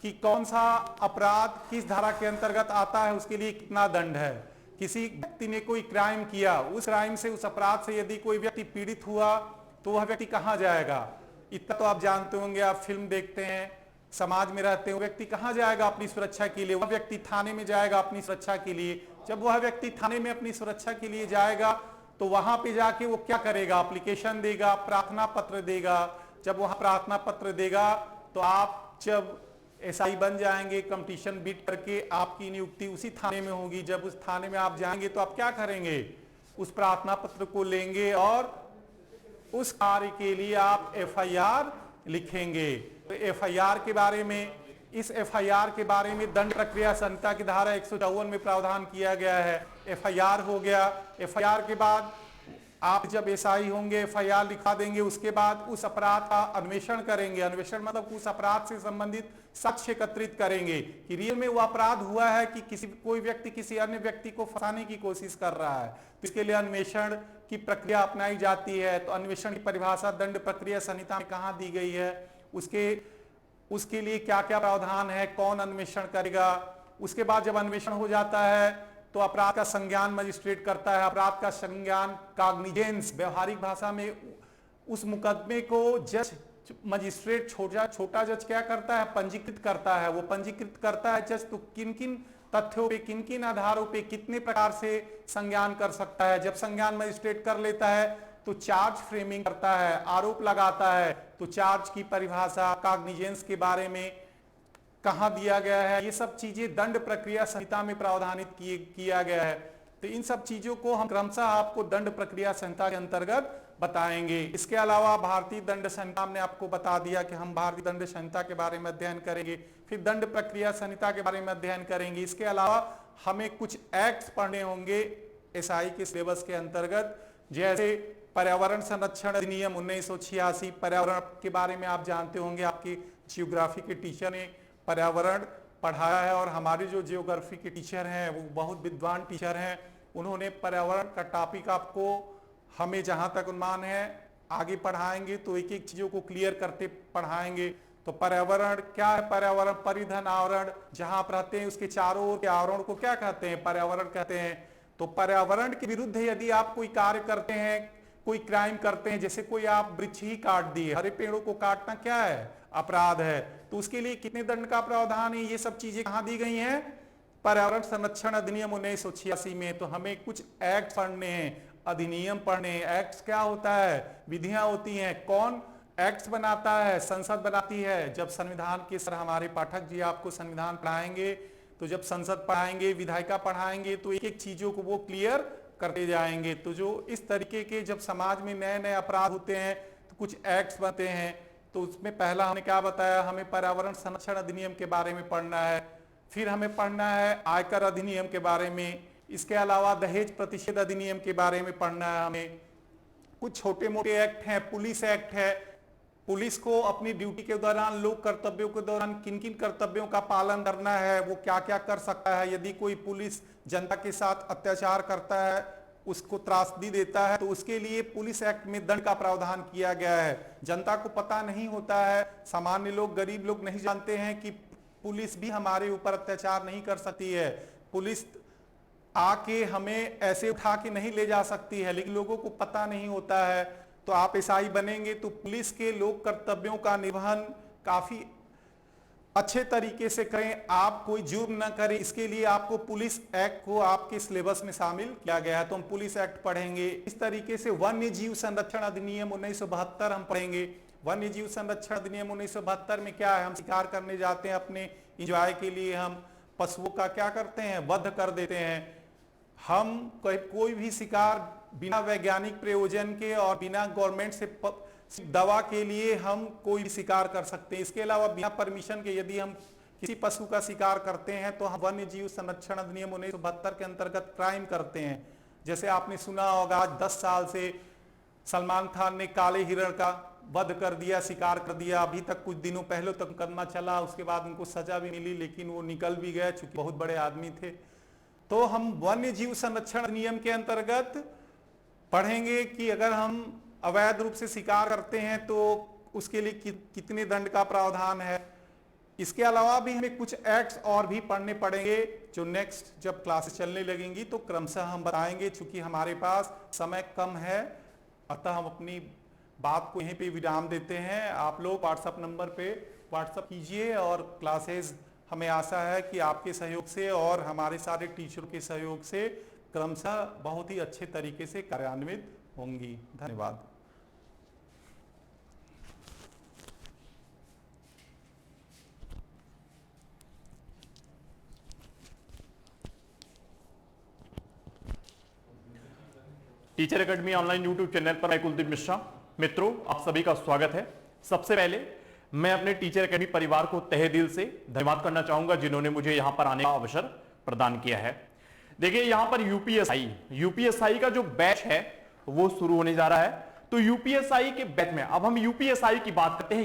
कि कौन सा अपराध किस धारा के अंतर्गत आता है, उसके लिए कितना दंड है। किसी व्यक्ति ने कोई क्राइम किया, उस क्राइम से, उस अपराध से यदि कोई व्यक्ति पीड़ित हुआ तो वह व्यक्ति कहां जाएगा? इतना तो आप जानते होंगे, आप फिल्म देखते हैं, समाज में रहते हैं, व्यक्ति कहां जाएगा अपनी सुरक्षा के लिए? वह व्यक्ति थाने में जाएगा अपनी सुरक्षा के लिए। जब वह व्यक्ति थाने में अपनी सुरक्षा के लिए जाएगा तो वहां पे जाके वो क्या करेगा? एप्लीकेशन देगा, प्रार्थना पत्र देगा। जब वहां प्रार्थना पत्र देगा तो आप जब एसआई बन जाएंगे, कंपटीशन बीट करके आपकी नियुक्ति उसी थाने में होगी। जब उस थाने में आप जाएंगे तो आप क्या करेंगे? उस प्रार्थना पत्र को लेंगे और उस कार्य के लिए आप एफआईआर लिखेंगे। तो एफआईआर के बारे में, इस एफआईआर के बारे में दंड प्रक्रिया संहिता की धारा 154 में प्रावधान किया गया है। एफआईआर हो गया। एफआईआर के बाद आप जब एसआई होंगे एफआईआर लिखा देंगे, उसके बाद उस अपराध का अन्वेषण करेंगे। अन्वेषण मतलब उस अपराध से संबंधित साक्ष्य एकत्रित करेंगे कि रियल में वो अपराध हुआ है कि कोई व्यक्ति किसी अन्य व्यक्ति को फंसाने की कोशिश कर रहा है। तो इसके लिए अन्वेषण की प्रक्रिया अपनाई जाती है। तो अन्वेषण की परिभाषा दंड प्रक्रिया संहिता में कहाँ दी गई है, उसके लिए क्या क्या प्रावधान है, कौन अन्वेषण करेगा। उसके बाद जब अन्वेषण हो जाता है तो अपराध का संज्ञान मजिस्ट्रेट करता है। अपराध का संज्ञान कॉग्निजेंस, व्यवहारिक भाषा में उस मुकदमे को जज मजिस्ट्रेट छोटा जज क्या करता है? पंजीकृत करता है। वो पंजीकृत करता है जज तो किन किन तथ्यों पे, किन किन आधारों पे, कितने प्रकार से संज्ञान कर सकता है। जब संज्ञान मजिस्ट्रेट कर लेता है तो चार्ज फ्रेमिंग करता है, आरोप लगाता है। तो चार्ज की परिभाषा कॉग्निजेंस के बारे में कहां दिया गया है, ये सब चीजें दंड प्रक्रिया संहिता में प्रावधानित किया गया है। तो इन सब चीजों को हम क्रमशः आपको दंड प्रक्रिया संहिता के अंतर्गत बताएंगे। इसके अलावा भारतीय दंड संहिता ने आपको बता दिया कि हम भारतीय दंड संहिता के बारे में अध्ययन करेंगे, फिर दंड प्रक्रिया संहिता के बारे में अध्ययन करेंगे। इसके अलावा हमें कुछ एक्ट पढ़ने होंगे एसआई के सिलेबस के अंतर्गत, जैसे पर्यावरण संरक्षण अधिनियम 1986। पर्यावरण के बारे में आप जानते होंगे, आपके जियोग्राफी के टीचर ने पर्यावरण पढ़ाया है और हमारे जो जियोग्राफी के टीचर हैं वो बहुत विद्वान टीचर हैं। उन्होंने पर्यावरण का टॉपिक आपको, हमें जहां तक अनुमान है, आगे पढ़ाएंगे तो एक एक चीजों को क्लियर करते पढ़ाएंगे। तो पर्यावरण क्या है? पर्यावरण परिधन आवरण, जहां आप रहते हैं उसके चारों ओर के आवरण को क्या कहते हैं? पर्यावरण कहते हैं। तो पर्यावरण के विरुद्ध यदि आप कोई कार्य करते हैं, कोई क्राइम करते हैं, जैसे कोई आप वृक्ष ही काट दिए, हरे पेड़ों को काटना क्या है? अपराध है। तो उसके लिए कितने दंड का प्रावधान है? ये सब चीजें कहां दी गई हैं? पर्यावरण संरक्षण अधिनियम 1986 में। तो हमें कुछ एक्ट पढ़ने हैं, अधिनियम पढ़ने। एक्ट्स क्या होता है? विधियां होती हैं। कौन एक्ट्स बनाता है? संसद बनाती है। जब संविधान के सर हमारे पाठक जी आपको संविधान पढ़ाएंगे, तो जब संसद पढ़ाएंगे, विधायिका पढ़ाएंगे, तो एक एक चीजों को वो क्लियर करते जाएंगे। तो जो इस तरीके के जब समाज में नए नए अपराध होते हैं तो कुछ एक्ट्स बनते हैं। तो उसमें पहला हमने क्या बताया, हमें पर्यावरण संरक्षण अधिनियम के बारे में पढ़ना है, फिर हमें पढ़ना है आयकर अधिनियम के बारे में, इसके अलावा दहेज प्रतिषेध अधिनियम के बारे में पढ़ना है हमें। कुछ छोटे मोटे एक्ट हैं, पुलिस एक्ट है, पुलिस को अपनी ड्यूटी के दौरान, लोक कर्तव्यों के दौरान किन किन कर्तव्यों का पालन करना है, वो क्या क्या कर सकता है। यदि कोई पुलिस जनता के साथ अत्याचार करता है, उसको त्रासदी देता है, तो उसके लिए पुलिस एक्ट में दंड का प्रावधान किया गया है। जनता को पता नहीं होता है, सामान्य लोग, गरीब लोग नहीं जानते हैं कि पुलिस भी हमारे ऊपर अत्याचार नहीं कर सकती है। पुलिस आके हमें ऐसे उठा के नहीं ले जा सकती है, लेकिन लोगों को पता नहीं होता है। तो आप एसआई बनेंगे तो पुलिस के लोक कर्तव्यों का निर्वहन काफी अच्छे तरीके से करें, आप कोई जुर्म न करें, इसके लिए आपको पुलिस एक्ट को आपके सिलेबस में शामिल किया गया है। तो हम पुलिस एक्ट पढ़ेंगे। इस तरीके से वन्य जीव संरक्षण अधिनियम 1972 हम पढ़ेंगे। वन्य जीव संरक्षण अधिनियम 1972 में क्या है, हम शिकार करने जाते हैं अपने इंजॉय के लिए, हम पशुओं का क्या करते हैं, वध कर देते हैं। हम कोई भी शिकार बिना वैज्ञानिक प्रयोजन के और बिना गवर्नमेंट से दवा के लिए हम कोई भी शिकार कर सकते हैं। इसके अलावा बिना परमिशन के यदि हम किसी पशु का शिकार करते हैं तो हम वन्य जीव संरक्षण अधिनियम 1972 के अंतर्गत क्राइम करते हैं। जैसे आपने सुना होगा, आज 10 साल से सलमान खान ने काले हिरण का वध कर दिया, शिकार कर दिया। अभी तक कुछ दिनों पहले तक मुकदमा चला, उसके बाद उनको सजा भी मिली, लेकिन वो निकल भी गए चूंकि बहुत बड़े आदमी थे। तो हम वन्य जीव संरक्षण अधिनियम के अंतर्गत पढ़ेंगे कि अगर हम अवैध रूप से शिकार करते हैं तो उसके लिए कितने दंड का प्रावधान है। इसके अलावा भी हमें कुछ एक्ट्स और भी पढ़ने पड़ेंगे, जो नेक्स्ट जब क्लासेस चलने लगेंगी तो क्रमशः हम बताएंगे। चूंकि हमारे पास समय कम है, अतः हम अपनी बात को यहीं पे विराम देते हैं। आप लोग व्हाट्सएप नंबर पे व्हाट्सएप कीजिए और क्लासेस हमें आशा है कि आपके सहयोग से और हमारे सारे टीचरों के सहयोग से क्रमशः बहुत ही अच्छे तरीके से कार्यान्वित होंगी। धन्यवाद। Teacher academy online YouTube channel पर मैं कुलदीप मिश्रा। मित्रों, आप सभी का स्वागत है। सबसे पहले मैं अपने टीचर एकेडमी परिवार को तहे दिल से धन्यवाद करना चाहूंगा जिन्होंने मुझे यहां पर आने का अवसर प्रदान किया है। देखिए, यहां पर यूपीएसआई का जो बैच है वो शुरू होने जा रहा है। तो यूपीएसआई के बैच में अब हम यूपीएसआई की बात करते हैं।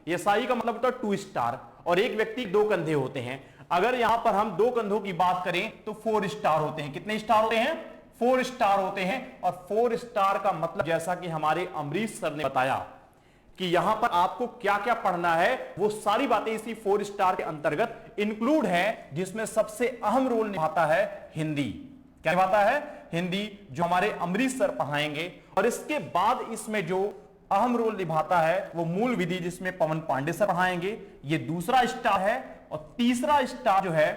एसआई का मतलब होता है 2 स्टार, और एक व्यक्ति 2 कंधे होते हैं। अगर यहां पर हम 2 कंधों की बात करें तो 4 स्टार होते हैं। कितने स्टार होते हैं? 4 स्टार होते हैं। और 4 स्टार का मतलब, जैसा कि हमारे अमरीश सर ने बताया कि यहां पर आपको क्या क्या पढ़ना है, वो सारी बातें इसी 4 स्टार के अंतर्गत इंक्लूड है, जिसमें सबसे अहम रोल निभाता है हिंदी। क्या निभाता है? हिंदी, जो हमारे अमरीश सर पढ़ाएंगे। और इसके बाद इसमें जो अहम रोल निभाता है वो मूल विधि, जिसमें पवन पांडे सर पढ़ाएंगे। ये दूसरा स्टार है। और तीसरा स्टार जो है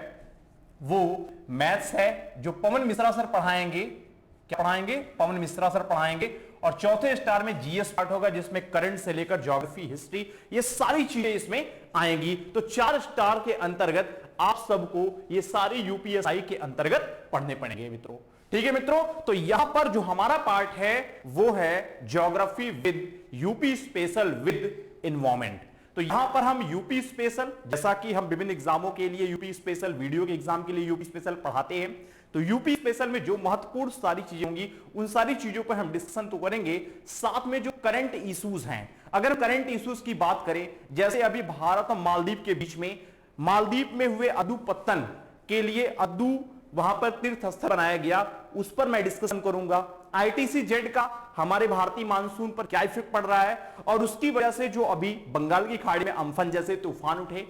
वो मैथ्स है, जो पवन मिश्रा सर पढ़ाएंगे। क्या पढ़ाएंगे? पवन मिश्रा सर पढ़ाएंगे। और चौथे स्टार में जीएस पार्ट होगा, जिसमें करंट से लेकर ज्योग्राफी, हिस्ट्री, ये सारी चीजें इसमें आएंगी। तो 4 स्टार के अंतर्गत आप सबको ये सारी यूपीएसआई के अंतर्गत पढ़ने पड़ेंगे मित्रों। ठीक है मित्रों, तो यहां पर जो हमारा पार्ट है वो है geography with UP special with environment. तो यहां पर हम यूपी स्पेशल, जैसा कि हम विभिन्न एग्जामों के लिए यूपी स्पेशल, वीडियो के एग्जाम के लिए यूपी स्पेशल पढ़ाते हैं, तो यूपी स्पेशल में जो महत्वपूर्ण सारी चीजें होंगी उन सारी चीजों पर हम डिस्कशन तो करेंगे। साथ में जो करंट इश्यूज हैं, अगर करंट इश्यूज की बात करें, जैसे अभी भारत और मालदीव के बीच में, मालदीव में हुए अदुपत्तन के लिए अद्दू वहां पर तीर्थ स्थल बनाया गया, उस पर मैं डिस्कशन करूंगा। आईटीसी जेड का हमारे भारतीय मानसून पर क्या इफेक्ट पड़ रहा है, और उसकी वजह से जो अभी बंगाल की खाड़ी में अम्फन जैसे तूफान उठे,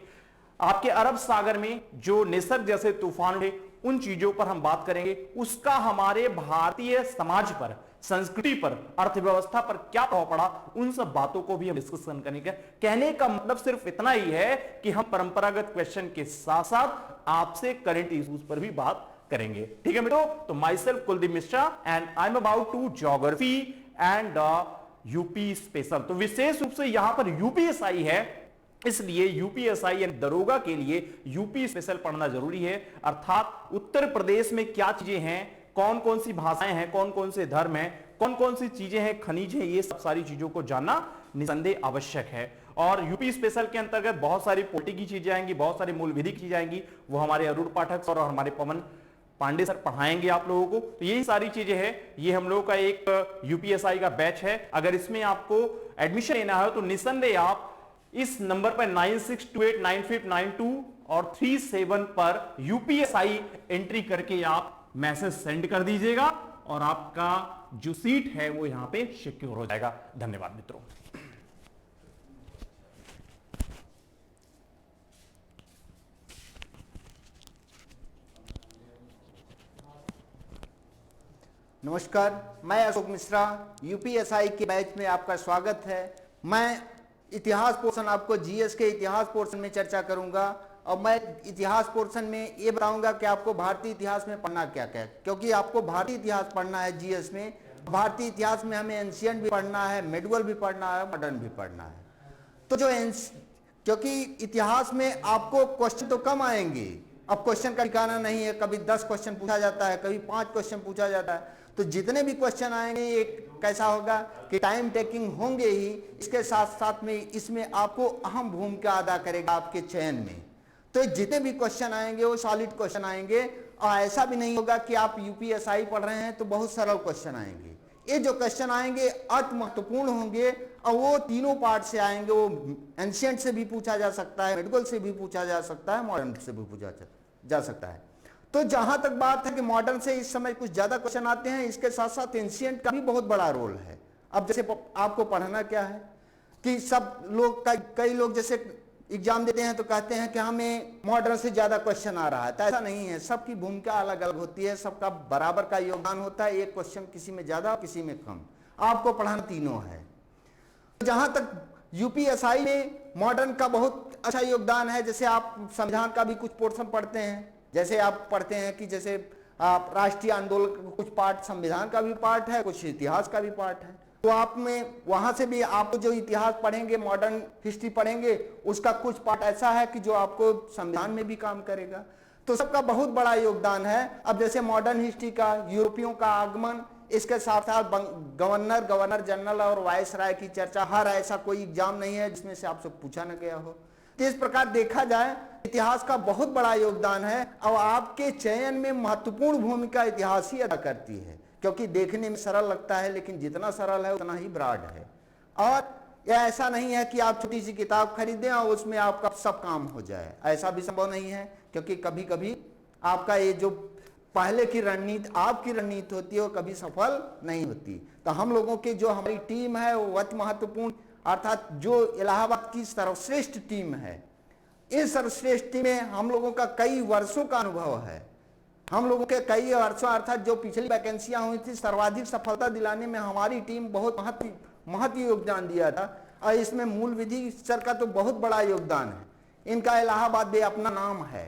आपके अरब सागर में जो निसर्ग जैसे तूफान उठे, उन चीजों पर हम बात करेंगे। उसका हमारे भारतीय समाज पर, संस्कृति पर, अर्थव्यवस्था पर क्या प्रभाव पड़ा, उन सब बातों को भी हम डिस्कशन करेंगे। कहने का मतलब सिर्फ इतना ही है कि हम परंपरागत क्वेश्चन के साथ साथ आपसे करंट इश्यूज पर भी बात करेंगे। ठीक है मित्रों, तो myself Kuldeep Mishra and I am about to geography and UP special. तो विशेष रूप से यहां पर यूपीएसआई है, इसलिए यूपीएसआई यानी दरोगा के लिए यूपी स्पेशल पढ़ना जरूरी है। अर्थात उत्तर प्रदेश में क्या चीजें हैं, कौन कौन सी भाषाएं हैं, कौन कौन से धर्म हैं, कौन कौन सी चीजें हैं, खनिज हैं, ये सब सारी चीजों को जानना निसंदेह आवश्यक है। और यूपी स्पेशल के अंतर्गत बहुत सारी पॉलिटी की चीजें आएंगी, बहुत सारी मूल विधि की चीजें आएंगी, वो हमारे अरुण पाठक और हमारे पवन पांडे सर पढ़ाएंगे आप लोगों को। तो यही सारी चीजें हैं, ये हम लोगों का एक यूपीएसआई का बैच है। अगर इसमें आपको एडमिशन लेना है तो निसंदेह आप इस नंबर पर 96289592 और 37 पर यूपीएसआई एंट्री करके आप मैसेज सेंड कर दीजिएगा और आपका जो सीट है वो यहां पे सिक्योर हो जाएगा। धन्यवाद मित्रों। नमस्कार, मैं अशोक मिश्रा, यूपीएसआई के बैच में आपका स्वागत है। मैं इतिहास पोर्शन, आपको जीएस के इतिहास पोर्शन में चर्चा करूंगा और मैं इतिहास पोर्शन में ये बताऊंगा कि आपको भारतीय इतिहास में पढ़ना क्या क्या है, क्योंकि आपको भारतीय इतिहास पढ़ना है जीएस में। भारतीय इतिहास में हमें एंशियंट भी पढ़ना है, मेडुअल भी पढ़ना है, मॉडर्न भी पढ़ना है। तो क्योंकि इतिहास में आपको क्वेश्चन तो कम आएंगे, अब क्वेश्चन का ठिकाना नहीं है, कभी 10 क्वेश्चन पूछा जाता है, कभी 5 क्वेश्चन पूछा जाता है। तो जितने भी क्वेश्चन आएंगे ये कैसा होगा कि टाइम टेकिंग होंगे ही, इसके साथ साथ में इसमें आपको अहम भूमिका अदा करेगा आपके चयन में। तो जितने भी क्वेश्चन आएंगे वो सॉलिड क्वेश्चन आएंगे और ऐसा भी नहीं होगा कि आप यूपीएसआई पढ़ रहे हैं तो बहुत सरल क्वेश्चन आएंगे। ये जो क्वेश्चन आएंगे अति महत्वपूर्ण होंगे और वो तीनों पार्ट से आएंगे। वो एंशिएंट से भी पूछा जा सकता है, मेडिकल से भी पूछा जा सकता है, मॉडर्न से भी पूछा जा सकता है। तो जहां तक बात है कि मॉडर्न से इस समय कुछ ज्यादा क्वेश्चन आते हैं, इसके साथ साथ एंशिएंट का भी बहुत बड़ा रोल है। अब जैसे आपको पढ़ना क्या है कि सब लोग कई लोग जैसे एग्जाम देते हैं तो कहते हैं कि हमें मॉडर्न से ज्यादा क्वेश्चन आ रहा है, तो ऐसा नहीं है। सबकी भूमिका अलग अलग होती है, सबका बराबर का योगदान होता है। एक क्वेश्चन किसी में ज्यादा किसी में कम, आपको पढ़ाना तीनों है। जहां तक यूपीएसआई में मॉडर्न का बहुत अच्छा योगदान है। जैसे आप संविधान का भी कुछ पोर्शन पढ़ते हैं, जैसे आप पढ़ते हैं कि जैसे आप राष्ट्रीय आंदोलन का कुछ पार्ट संविधान का भी पार्ट है, कुछ इतिहास का भी पार्ट है। तो आप में वहां से भी आपको जो इतिहास पढ़ेंगे, मॉडर्न हिस्ट्री पढ़ेंगे, उसका कुछ पार्ट ऐसा है कि जो आपको संविधान में भी काम करेगा। तो सबका बहुत बड़ा योगदान है। अब जैसे मॉडर्न हिस्ट्री का यूरोपियों का आगमन, इसके साथ साथ गवर्नर जनरल और वायसराय की चर्चा, हर ऐसा कोई एग्जाम नहीं है जिसमें से आपसे पूछा न गया हो। तो इस प्रकार देखा जाए इतिहास का बहुत बड़ा योगदान है और आपके चयन में महत्वपूर्ण भूमिका इतिहास ही अदा करती है, क्योंकि देखने में सरल लगता है लेकिन जितना सरल है उतना ही ब्रॉड है। और यह ऐसा नहीं है कि आप छोटी सी किताब खरीदें और उसमें आपका सब काम हो जाए, ऐसा भी संभव नहीं है। क्योंकि कभी कभी आपका ये जो पहले की रणनीति, आपकी रणनीति होती है, वो कभी सफल नहीं होती। तो हम लोगों की जो हमारी टीम है वो अति महत्वपूर्ण, अर्थात जो इलाहाबाद की सर्वश्रेष्ठ टीम है, इस सर्वश्रेष्ठ टीम में हम लोगों का कई वर्षों का अनुभव है। हम लोगों के कई वर्षों, अर्थात जो पिछली वैकेंसियां हुई थी, सर्वाधिक सफलता दिलाने में हमारी टीम बहुत महत्व योगदान दिया था। और इसमें मूल विधि सर का तो बहुत बड़ा योगदान है, इनका इलाहाबाद में अपना नाम है।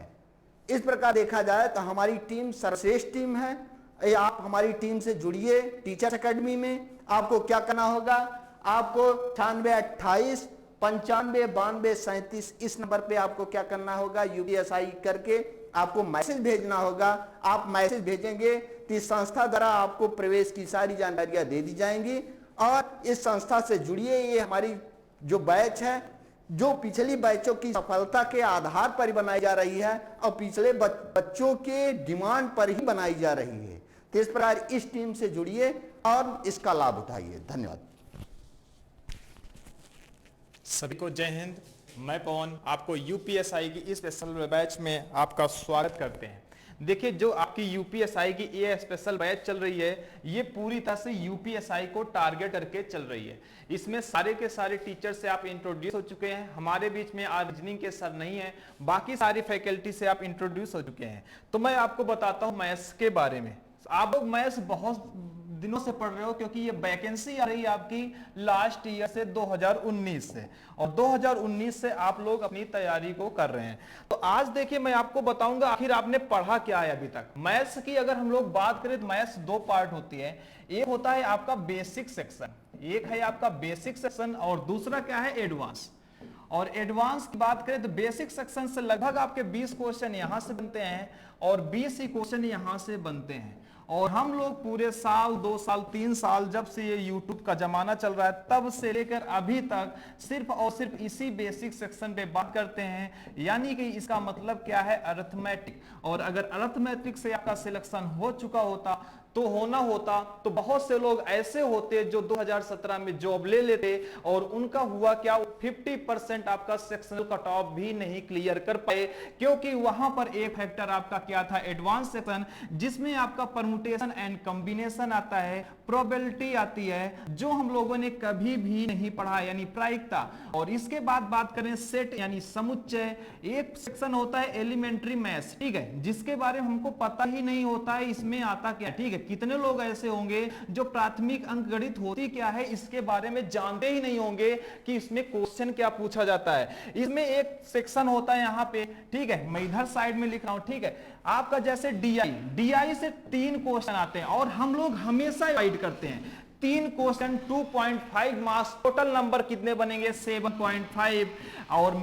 इस प्रकार देखा जाए तो हमारी टीम सर्वश्रेष्ठ टीम है। आप हमारी टीम से जुड़िए। टीचर्स एकेडमी में आपको क्या करना होगा, आपको 9828 95 92 37 इस नंबर पे आपको क्या करना होगा, यूपीएसआई करके आपको मैसेज भेजना होगा। आप मैसेज भेजेंगे तो इस संस्था द्वारा आपको प्रवेश की सारी जानकारियां दे दी जाएंगी और इस संस्था से जुड़िए। ये हमारी जो बैच है, जो पिछली बैचों की सफलता के आधार पर बनाई जा रही है और पिछले बच्चों के डिमांड पर ही बनाई जा रही है। तो इस प्रकार इस टीम से जुड़िए और इसका लाभ उठाइए। धन्यवाद। सभी को जय हिंद। मैं पवन आपको यूपीएसआई की इस स्पेशल बैच में आपका स्वागत करते हैं। देखिए, जो आपकी यूपीएसआई की ये स्पेशल बैच चल रही है, ये पूरी तरह से यूपीएसआई को टारगेट करके चल रही है। इसमें सारे के सारे टीचर से आप इंट्रोड्यूस हो चुके हैं। हमारे बीच में आज रीजनिंग के सर नहीं है, बाकी सारी फैकल्टी से आप इंट्रोड्यूस हो चुके हैं। तो मैं आपको बताता हूँ मैथ्स के बारे में। आप लोग मैथ्स बहुत दिनों से पढ़ रहे हो, क्योंकि ये वैकेंसी आ रही है आपकी लास्ट ईयर से 2019 से, और 2019 से आप लोग अपनी तैयारी को कर रहे हैं। तो आज देखिए मैं आपको बताऊंगा आखिर आपने पढ़ा क्या है अभी तक। मैथ्स की अगर हम लोग बात करें तो मैथ्स दो पार्ट होती है, एक होता है आपका बेसिक सेक्शन, एक है आपका बेसिक सेक्शन और दूसरा क्या है एडवांस। और एडवांस की बात करें तो बेसिक सेक्शन से लगभग आपके 20 क्वेश्चन यहां से बनते हैं और 20 ही क्वेश्चन यहां से बनते हैं। और हम लोग पूरे साल 2 साल 3 साल जब से ये YouTube का जमाना चल रहा है तब से लेकर अभी तक सिर्फ और सिर्फ इसी बेसिक सेक्शन पे बात करते हैं। यानी कि इसका मतलब क्या है, अरिथमेटिक। और अगर अरिथमेटिक से आपका सिलेक्शन हो चुका होता तो तो बहुत से लोग ऐसे होते जो 2017 में जॉब ले लेते और उनका हुआ क्या, 50% आपका सेक्शनल कट ऑफ भी नहीं क्लियर कर पाए, क्योंकि वहां पर एक फैक्टर आपका क्या था, एडवांस सेक्शन, जिसमें आपका परमुटेशन एंड कॉम्बिनेशन आता है, प्रोबेबिलिटी आती है, जो हम लोगों ने कभी भी नहीं पढ़ा, यानी प्रायिकता। और इसके बाद बात करें सेट यानी समुच्चय, एक सेक्शन होता है एलिमेंट्री मैथ्स, ठीक है, जिसके बारे में हमको पता ही नहीं होता है इसमें आता क्या, ठीक है। कितने लोग ऐसे होंगे जो प्राथमिक अंकगणित होती क्या है इसके बारे में जानते ही नहीं होंगे कि इसमें क्वेश्चन क्या पूछा जाता है। इसमें एक सेक्शन होता है यहाँ पे, ठीक है, मैं इधर साइड में लिख रहा हूं, ठीक है, आपका जैसे डीआई से 3 क्वेश्चन आते हैं और हम लोग हमेशा गाइड करते हैं 3 क्वेश्चन 2.5 मार्क्स, टोटल नंबर कितने बनेंगे 7.5। और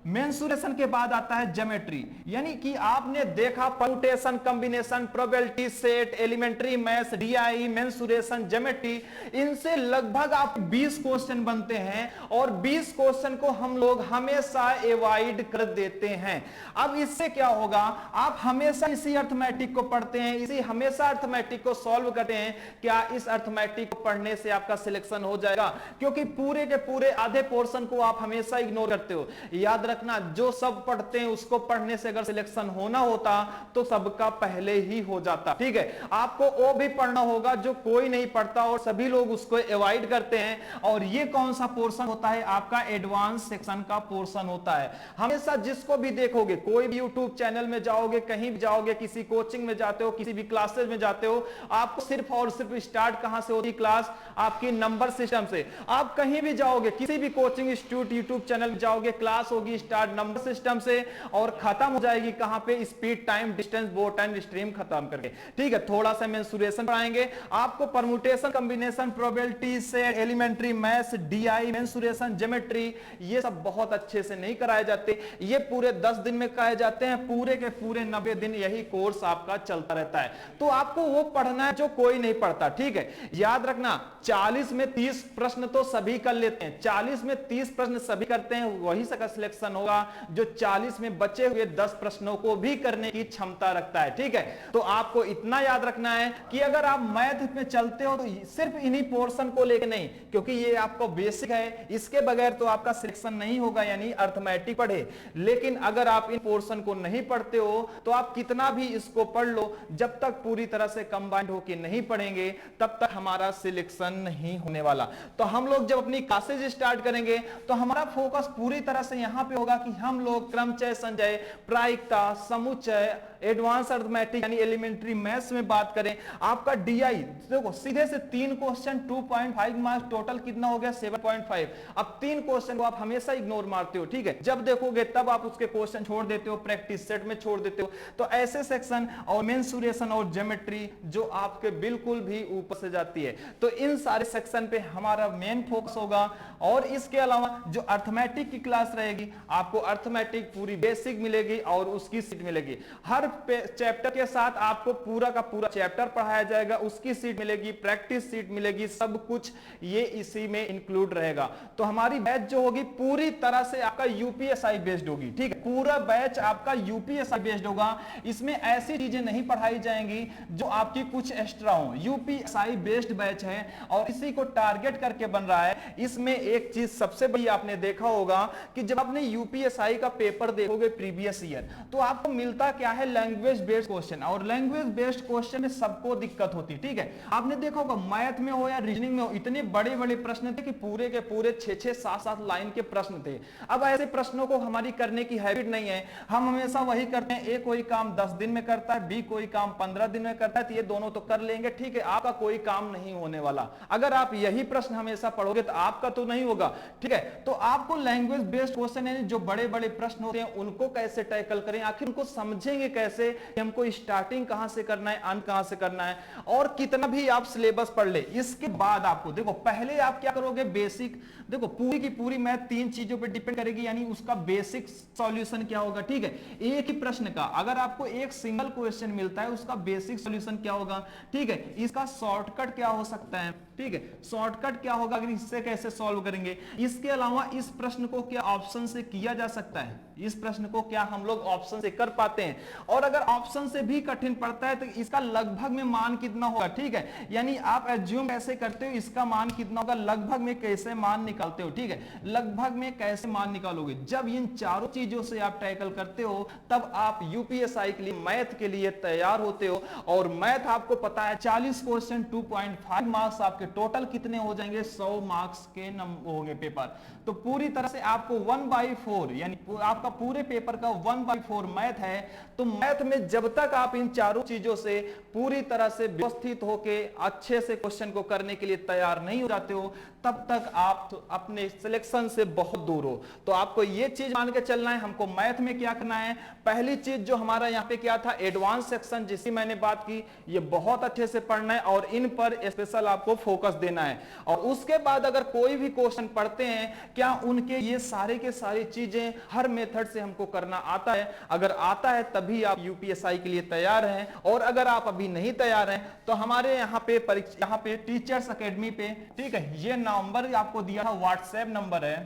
मेंसुरेशन के बाद आता है ज्योमेट्री, यानी कि आपने देखा permutation, combination, probability, set, elementary maths, DI, mensuration, geometry, इनसे लगभग आप 20 क्वेश्चन बनते हैं और 20 क्वेश्चन को हम लोग हमेशा अवॉइड कर देते हैं। अब इससे क्या होगा, आप हमेशा इसी अरिथमेटिक को पढ़ते हैं, इसी हमेशा अरिथमेटिक को सॉल्व करते हैं, क्या इस अरिथमेटिक को पढ़ने से आपका सिलेक्शन हो जाएगा? क्योंकि पूरे के पूरे आधे पोर्शन को आप हमेशा इग्नोर करते हो। याद रखना, जो सब पढ़ते हैं उसको पढ़ने से अगर सिलेक्शन होना होता तो सबका पहले ही हो जाता, ठीक है। आपको वो भी पढ़ना होगा जो कोई नहीं पढ़ता और सभी लोग उसको अवॉइड करते हैं। और ये कौन सा पोर्शन होता है, आपका एडवांस सेक्शन का पोर्शन होता है। हमेशा जिसको भी देखोगे, कोई भी यूट्यूब चैनल में जाओगे, कहीं भी जाओगे, किसी कोचिंग में जाते हो, किसी भी क्लासेज में जाते हो, आपको सिर्फ और सिर्फ स्टार्ट कहां से होती क्लास, आपकी नंबर सिस्टम से। आप कहीं भी जाओगे, किसी भी कोचिंग इंस्टीट्यूट, यूट्यूब चैनल में जाओगे, क्लास होगी स्टार्ट नंबर सिस्टम से और खत्म हो जाएगी कहां पे, speed, time, distance, boat time, stream खत्म करके, ठीक है। थोड़ा सा मेंसुरेशन पढ़ाएंगे आपको, permutation, combination, probability, set, elementary maths, DI, mensuration, geometry, ये सब बहुत अच्छे से नहीं कराए जाते। ये पूरे 10 दिन में कराए जाते हैं, पूरे के पूरे 90 दिन यही कोर्स आपका चलता रहता है। तो आपको वो पढ़ना है जो कोई नहीं पढ़ता, ठीक है। याद रखना, 40 में 30 प्रश्न तो सभी कर लेते हैं, 40 में 30 प्रश्न सभी करते हैं, वही सबका सिलेक्शन होगा जो 40 में बचे हुए 10 प्रश्नों को भी करने की क्षमता रखता है, ठीक है। तो आपको इतना याद रखना है कि अगर आप मैथ में चलते हो तो सिर्फ इन्हीं पोर्शन को लेकर नहीं, क्योंकि ये आपको बेसिक है, इसके बगैर तो आपका सिलेक्शन नहीं होगा, यानी अरिथमेटिक पढ़े। लेकिन अगर आप इन पोर्शन को नहीं पढ़ते हो तो आप कितना भी इसको पढ़ लो, जब तक पूरी तरह से कंबाइंड होकर नहीं पढ़ेंगे तब तक हमारा सिलेक्शन नहीं होने वाला। तो हम लोग जब अपनी क्लासेज स्टार्ट करेंगे तो हमारा फोकस पूरी तरह से यहां पे होगा कि हम लोग क्रमचय, संचय, प्रायिकता, समुच्चय, एडवांस अरिथमेटिक यानी एलिमेंट्री मैथ्स में बात करें। आपका डीआई देखो, सीधे से 3 क्वेश्चन 2.5 मार्क्स, टोटल कितना हो गया 7.5। अब 3 क्वेश्चन को आप हमेशा इग्नोर मारते हो, ठीक है। जब देखोगे तब आप उसके क्वेश्चन छोड़ देते हो, प्रैक्टिस सेट में छोड़ देते हो। तो ऐसे सेक्शन और मेंसुरेशन और ज्योमेट्री जो आपके बिल्कुल भी ऊपर से जाती है, तो इन सारे सेक्शन पे हमारा मेन फोकस होगा। और इसके अलावा जो अरिथमेटिक की क्लास रहेगी, आपको अरिथमेटिक पूरी बेसिक मिलेगी और उसकी सीट मिलेगी। हर चैप्टर के साथ आपको पूरा का पूरा चैप्टर पढ़ाया जाएगा, उसकी सीट मिलेगी, प्रैक्टिस सीट मिलेगी, सब कुछ ये इसी में इंक्लूड रहेगा। तो हमारी बैच जो होगी पूरी तरह से आपका यूपीएसआई बेस्ड होगी, ठीक है। पूरा बैच आपका यूपीएसआई बेस्ड होगा। इसमें ऐसी चीजें नहीं पढ़ाई जाएंगी जो आपकी कुछ एक्स्ट्रा हो। यूपीएसआई बेस्ड बैच है और इसी को टारगेट करके बन रहा है। इसमें एक चीज सबसे बड़ी आपने देखा होगा कि जब आपने यूपीएसआई का पेपर देखोगे प्रीवियस ईयर, तो आपको मिलता क्या है, लैंग्वेज बेस्ड क्वेश्चन, और लैंग्वेज बेस्ड क्वेश्चन में सबको दिक्कत होती है, ठीक है। आपने देखा होगा मैथ में हो या रीजनिंग में हो, इतने बड़े बड़े प्रश्न थे कि पूरे के पूरे 6-6, 7-7 लाइन के प्रश्न थे। अब ऐसे प्रश्नों को हमारी करने की हैबिट नहीं है, हम हमेशा वही करते हैं, ए कोई काम 10 दिन में करता है, बी कोई काम 15 दिन में करता है, तो ये दोनों तो कर लेंगे, ठीक है, आपका कोई काम नहीं होने वाला। अगर आप यही प्रश्न हमेशा पढ़ोगे तो आपका तो नहीं होगा, ठीक है। तो आपको लैंग्वेज बेस्ड क्वेश्चन यानी जो बड़े बड़े प्रश्न होते हैं उनको कैसे टैकल करें, आखिर उनको समझेंगे कैसे कि हमको स्टार्टिंग कहां से करना है, अंत कहां से करना है, और कितना भी आप सिलेबस पढ़ ले, इसके बाद आपको देखो पहले आप क्या करोगे, बेसिक देखो पूरी की पूरी मैथ 3 चीजों पे डिपेंड करेगी, यानी उसका बेसिक सॉल्यूशन क्या होगा, ठीक है। एक ही प्रश्न का अगर आपको एक सिंगल क्वेश्चन मिलता है उसका बेसिक सॉल्यूशन क्या होगा, ठीक है, इसका शॉर्टकट क्या हो सकता है, ठीक है, शॉर्टकट क्या होगा, अगर इससे कैसे सॉल्व करेंगे। इसके अलावा इस प्रश्न को क्या ऑप्शन से किया जा सकता है, इस प्रश्न को क्या हम लोग ऑप्शन से कर पाते हैं, और अगर ऑप्शन से भी कठिन पड़ता है तो इसका लगभग में मान कितना होगा, ठीक है, यानी आप एज्यूम कैसे करते हो इसका मान कितना होगा, लगभग में कैसे मान निकालते हो, ठीक है, लगभग में कैसे मान निकालोगे। जब इन चारों चीजों से आप टैकल करते हो तब आप यूपीएसआई के लिए, मैथ के लिए तैयार होते हो। और मैथ आपको पता है 40 क्वेश्चन 2.5 मार्क्स, आपके टोटल कितने हो जाएंगे, 100 मार्क्स के होंगे पेपर। तो पूरी तरह से आपको 1/4 यानी आपका पूरे पेपर का 1/4 मैथ है। तो मैथ में जब तक आप इन चारों चीजों से पूरी तरह से व्यवस्थित होके अच्छे से क्वेश्चन को करने के लिए तैयार नहीं हो जाते हो तब तक आप अपने सिलेक्शन से बहुत दूर हो। तो आपको ये चीज मान के चलना है, हमको मैथ में क्या करना है। पहली चीज जो हमारा यहाँ पे क्या था, एडवांस सेक्शन जिसकी मैंने बात की, ये बहुत अच्छे से पढ़ना है और इन पर स्पेशल आपको फोकस देना है। और उसके बाद अगर कोई भी क्वेश्चन पढ़ते हैं, क्या उनके ये सारे के सारी चीजें हर मेथड से हमको करना आता है। अगर आता है तभी आप यूपीएसआई के लिए तैयार हैं, और अगर आप अभी नहीं तैयार हैं तो हमारे यहाँ पे टीचर्स अकेडमी पे, ठीक है, ये नंबर आपको दिया था, व्हाट्सएप नंबर है,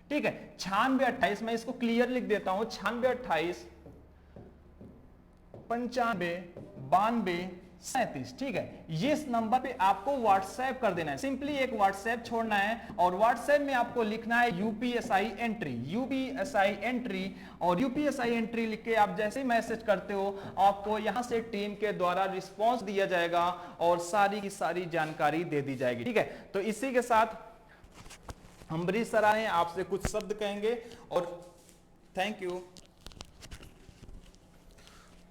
ठीक है, 9628, मैं इसको क्लियर लिख देता हूं, 9628 95 92 37, ठीक है। ये इस नंबर पे आपको व्हाट्सएप कर देना है, सिंपली एक व्हाट्सएप छोड़ना है और व्हाट्सएप में आपको लिखना है यूपीएसआई एंट्री, यूपीएसआई एंट्री, और यूपीएसआई एंट्री लिख के आप जैसे ही मैसेज करते हो आपको यहां से टीम के द्वारा रिस्पांस दिया जाएगा और सारी की सारी जानकारी दे दी जाएगी, ठीक है। तो इसी के साथ अम्बरीश सर आए, आपसे कुछ शब्द कहेंगे और थैंक यू।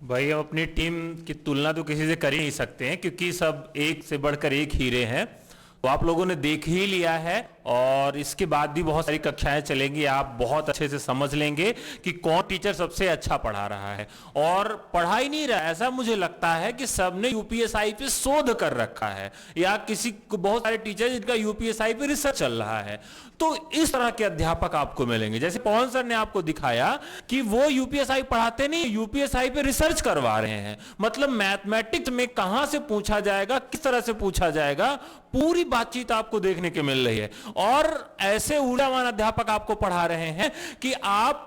भाई हम अपनी टीम की तुलना तो किसी से कर ही नहीं सकते हैं, क्योंकि सब एक से बढ़कर एक हीरे हैं। तो आप लोगों ने देख ही लिया है और इसके बाद भी बहुत सारी कक्षाएं चलेंगी, आप बहुत अच्छे से समझ लेंगे कि कौन टीचर सबसे अच्छा पढ़ा रहा है। और पढ़ा ही नहीं रहा, ऐसा मुझे लगता है कि सबने यूपीएसआई पे शोध कर रखा है, या किसी बहुत सारे टीचर जिनका यूपीएसआई पे रिसर्च चल रहा है। तो इस तरह के अध्यापक आपको मिलेंगे, जैसे पवन सर ने आपको दिखाया कि वो यूपीएसआई पढ़ाते नहीं, यूपीएसआई पे रिसर्च करवा रहे हैं। मतलब मैथमेटिक्स में कहां से पूछा जाएगा, किस तरह से पूछा जाएगा, पूरी बातचीत आपको देखने को मिल रही है। और ऐसे ऊर्जावान अध्यापक आपको पढ़ा रहे हैं कि आप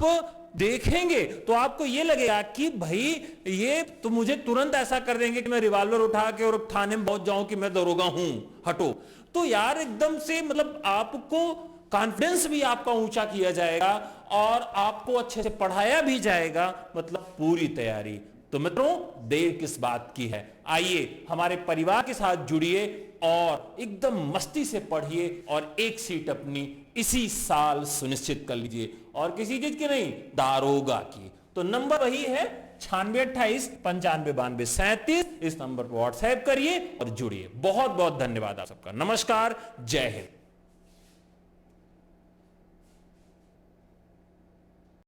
देखेंगे तो आपको यह लगेगा कि भाई ये तो मुझे तुरंत ऐसा कर देंगे कि मैं रिवॉल्वर उठा के और थाने में पहुंच जाऊं कि मैं दरोगा हूं, हटो। तो यार एकदम से मतलब आपको कॉन्फिडेंस भी आपका ऊंचा किया जाएगा और आपको अच्छे से पढ़ाया भी जाएगा, मतलब पूरी तैयारी। तो मित्रों देर किस बात की है, आइए हमारे परिवार के साथ जुड़िए और एकदम मस्ती से पढ़िए और एक सीट अपनी इसी साल सुनिश्चित कर लीजिए, और किसी चीज की नहीं, दारोगा की। तो नंबर वही है 9628 95 92 37, इस नंबर पर व्हाट्सएप करिए और जुड़िए। बहुत बहुत धन्यवाद आप सबका, नमस्कार, जय हिंद।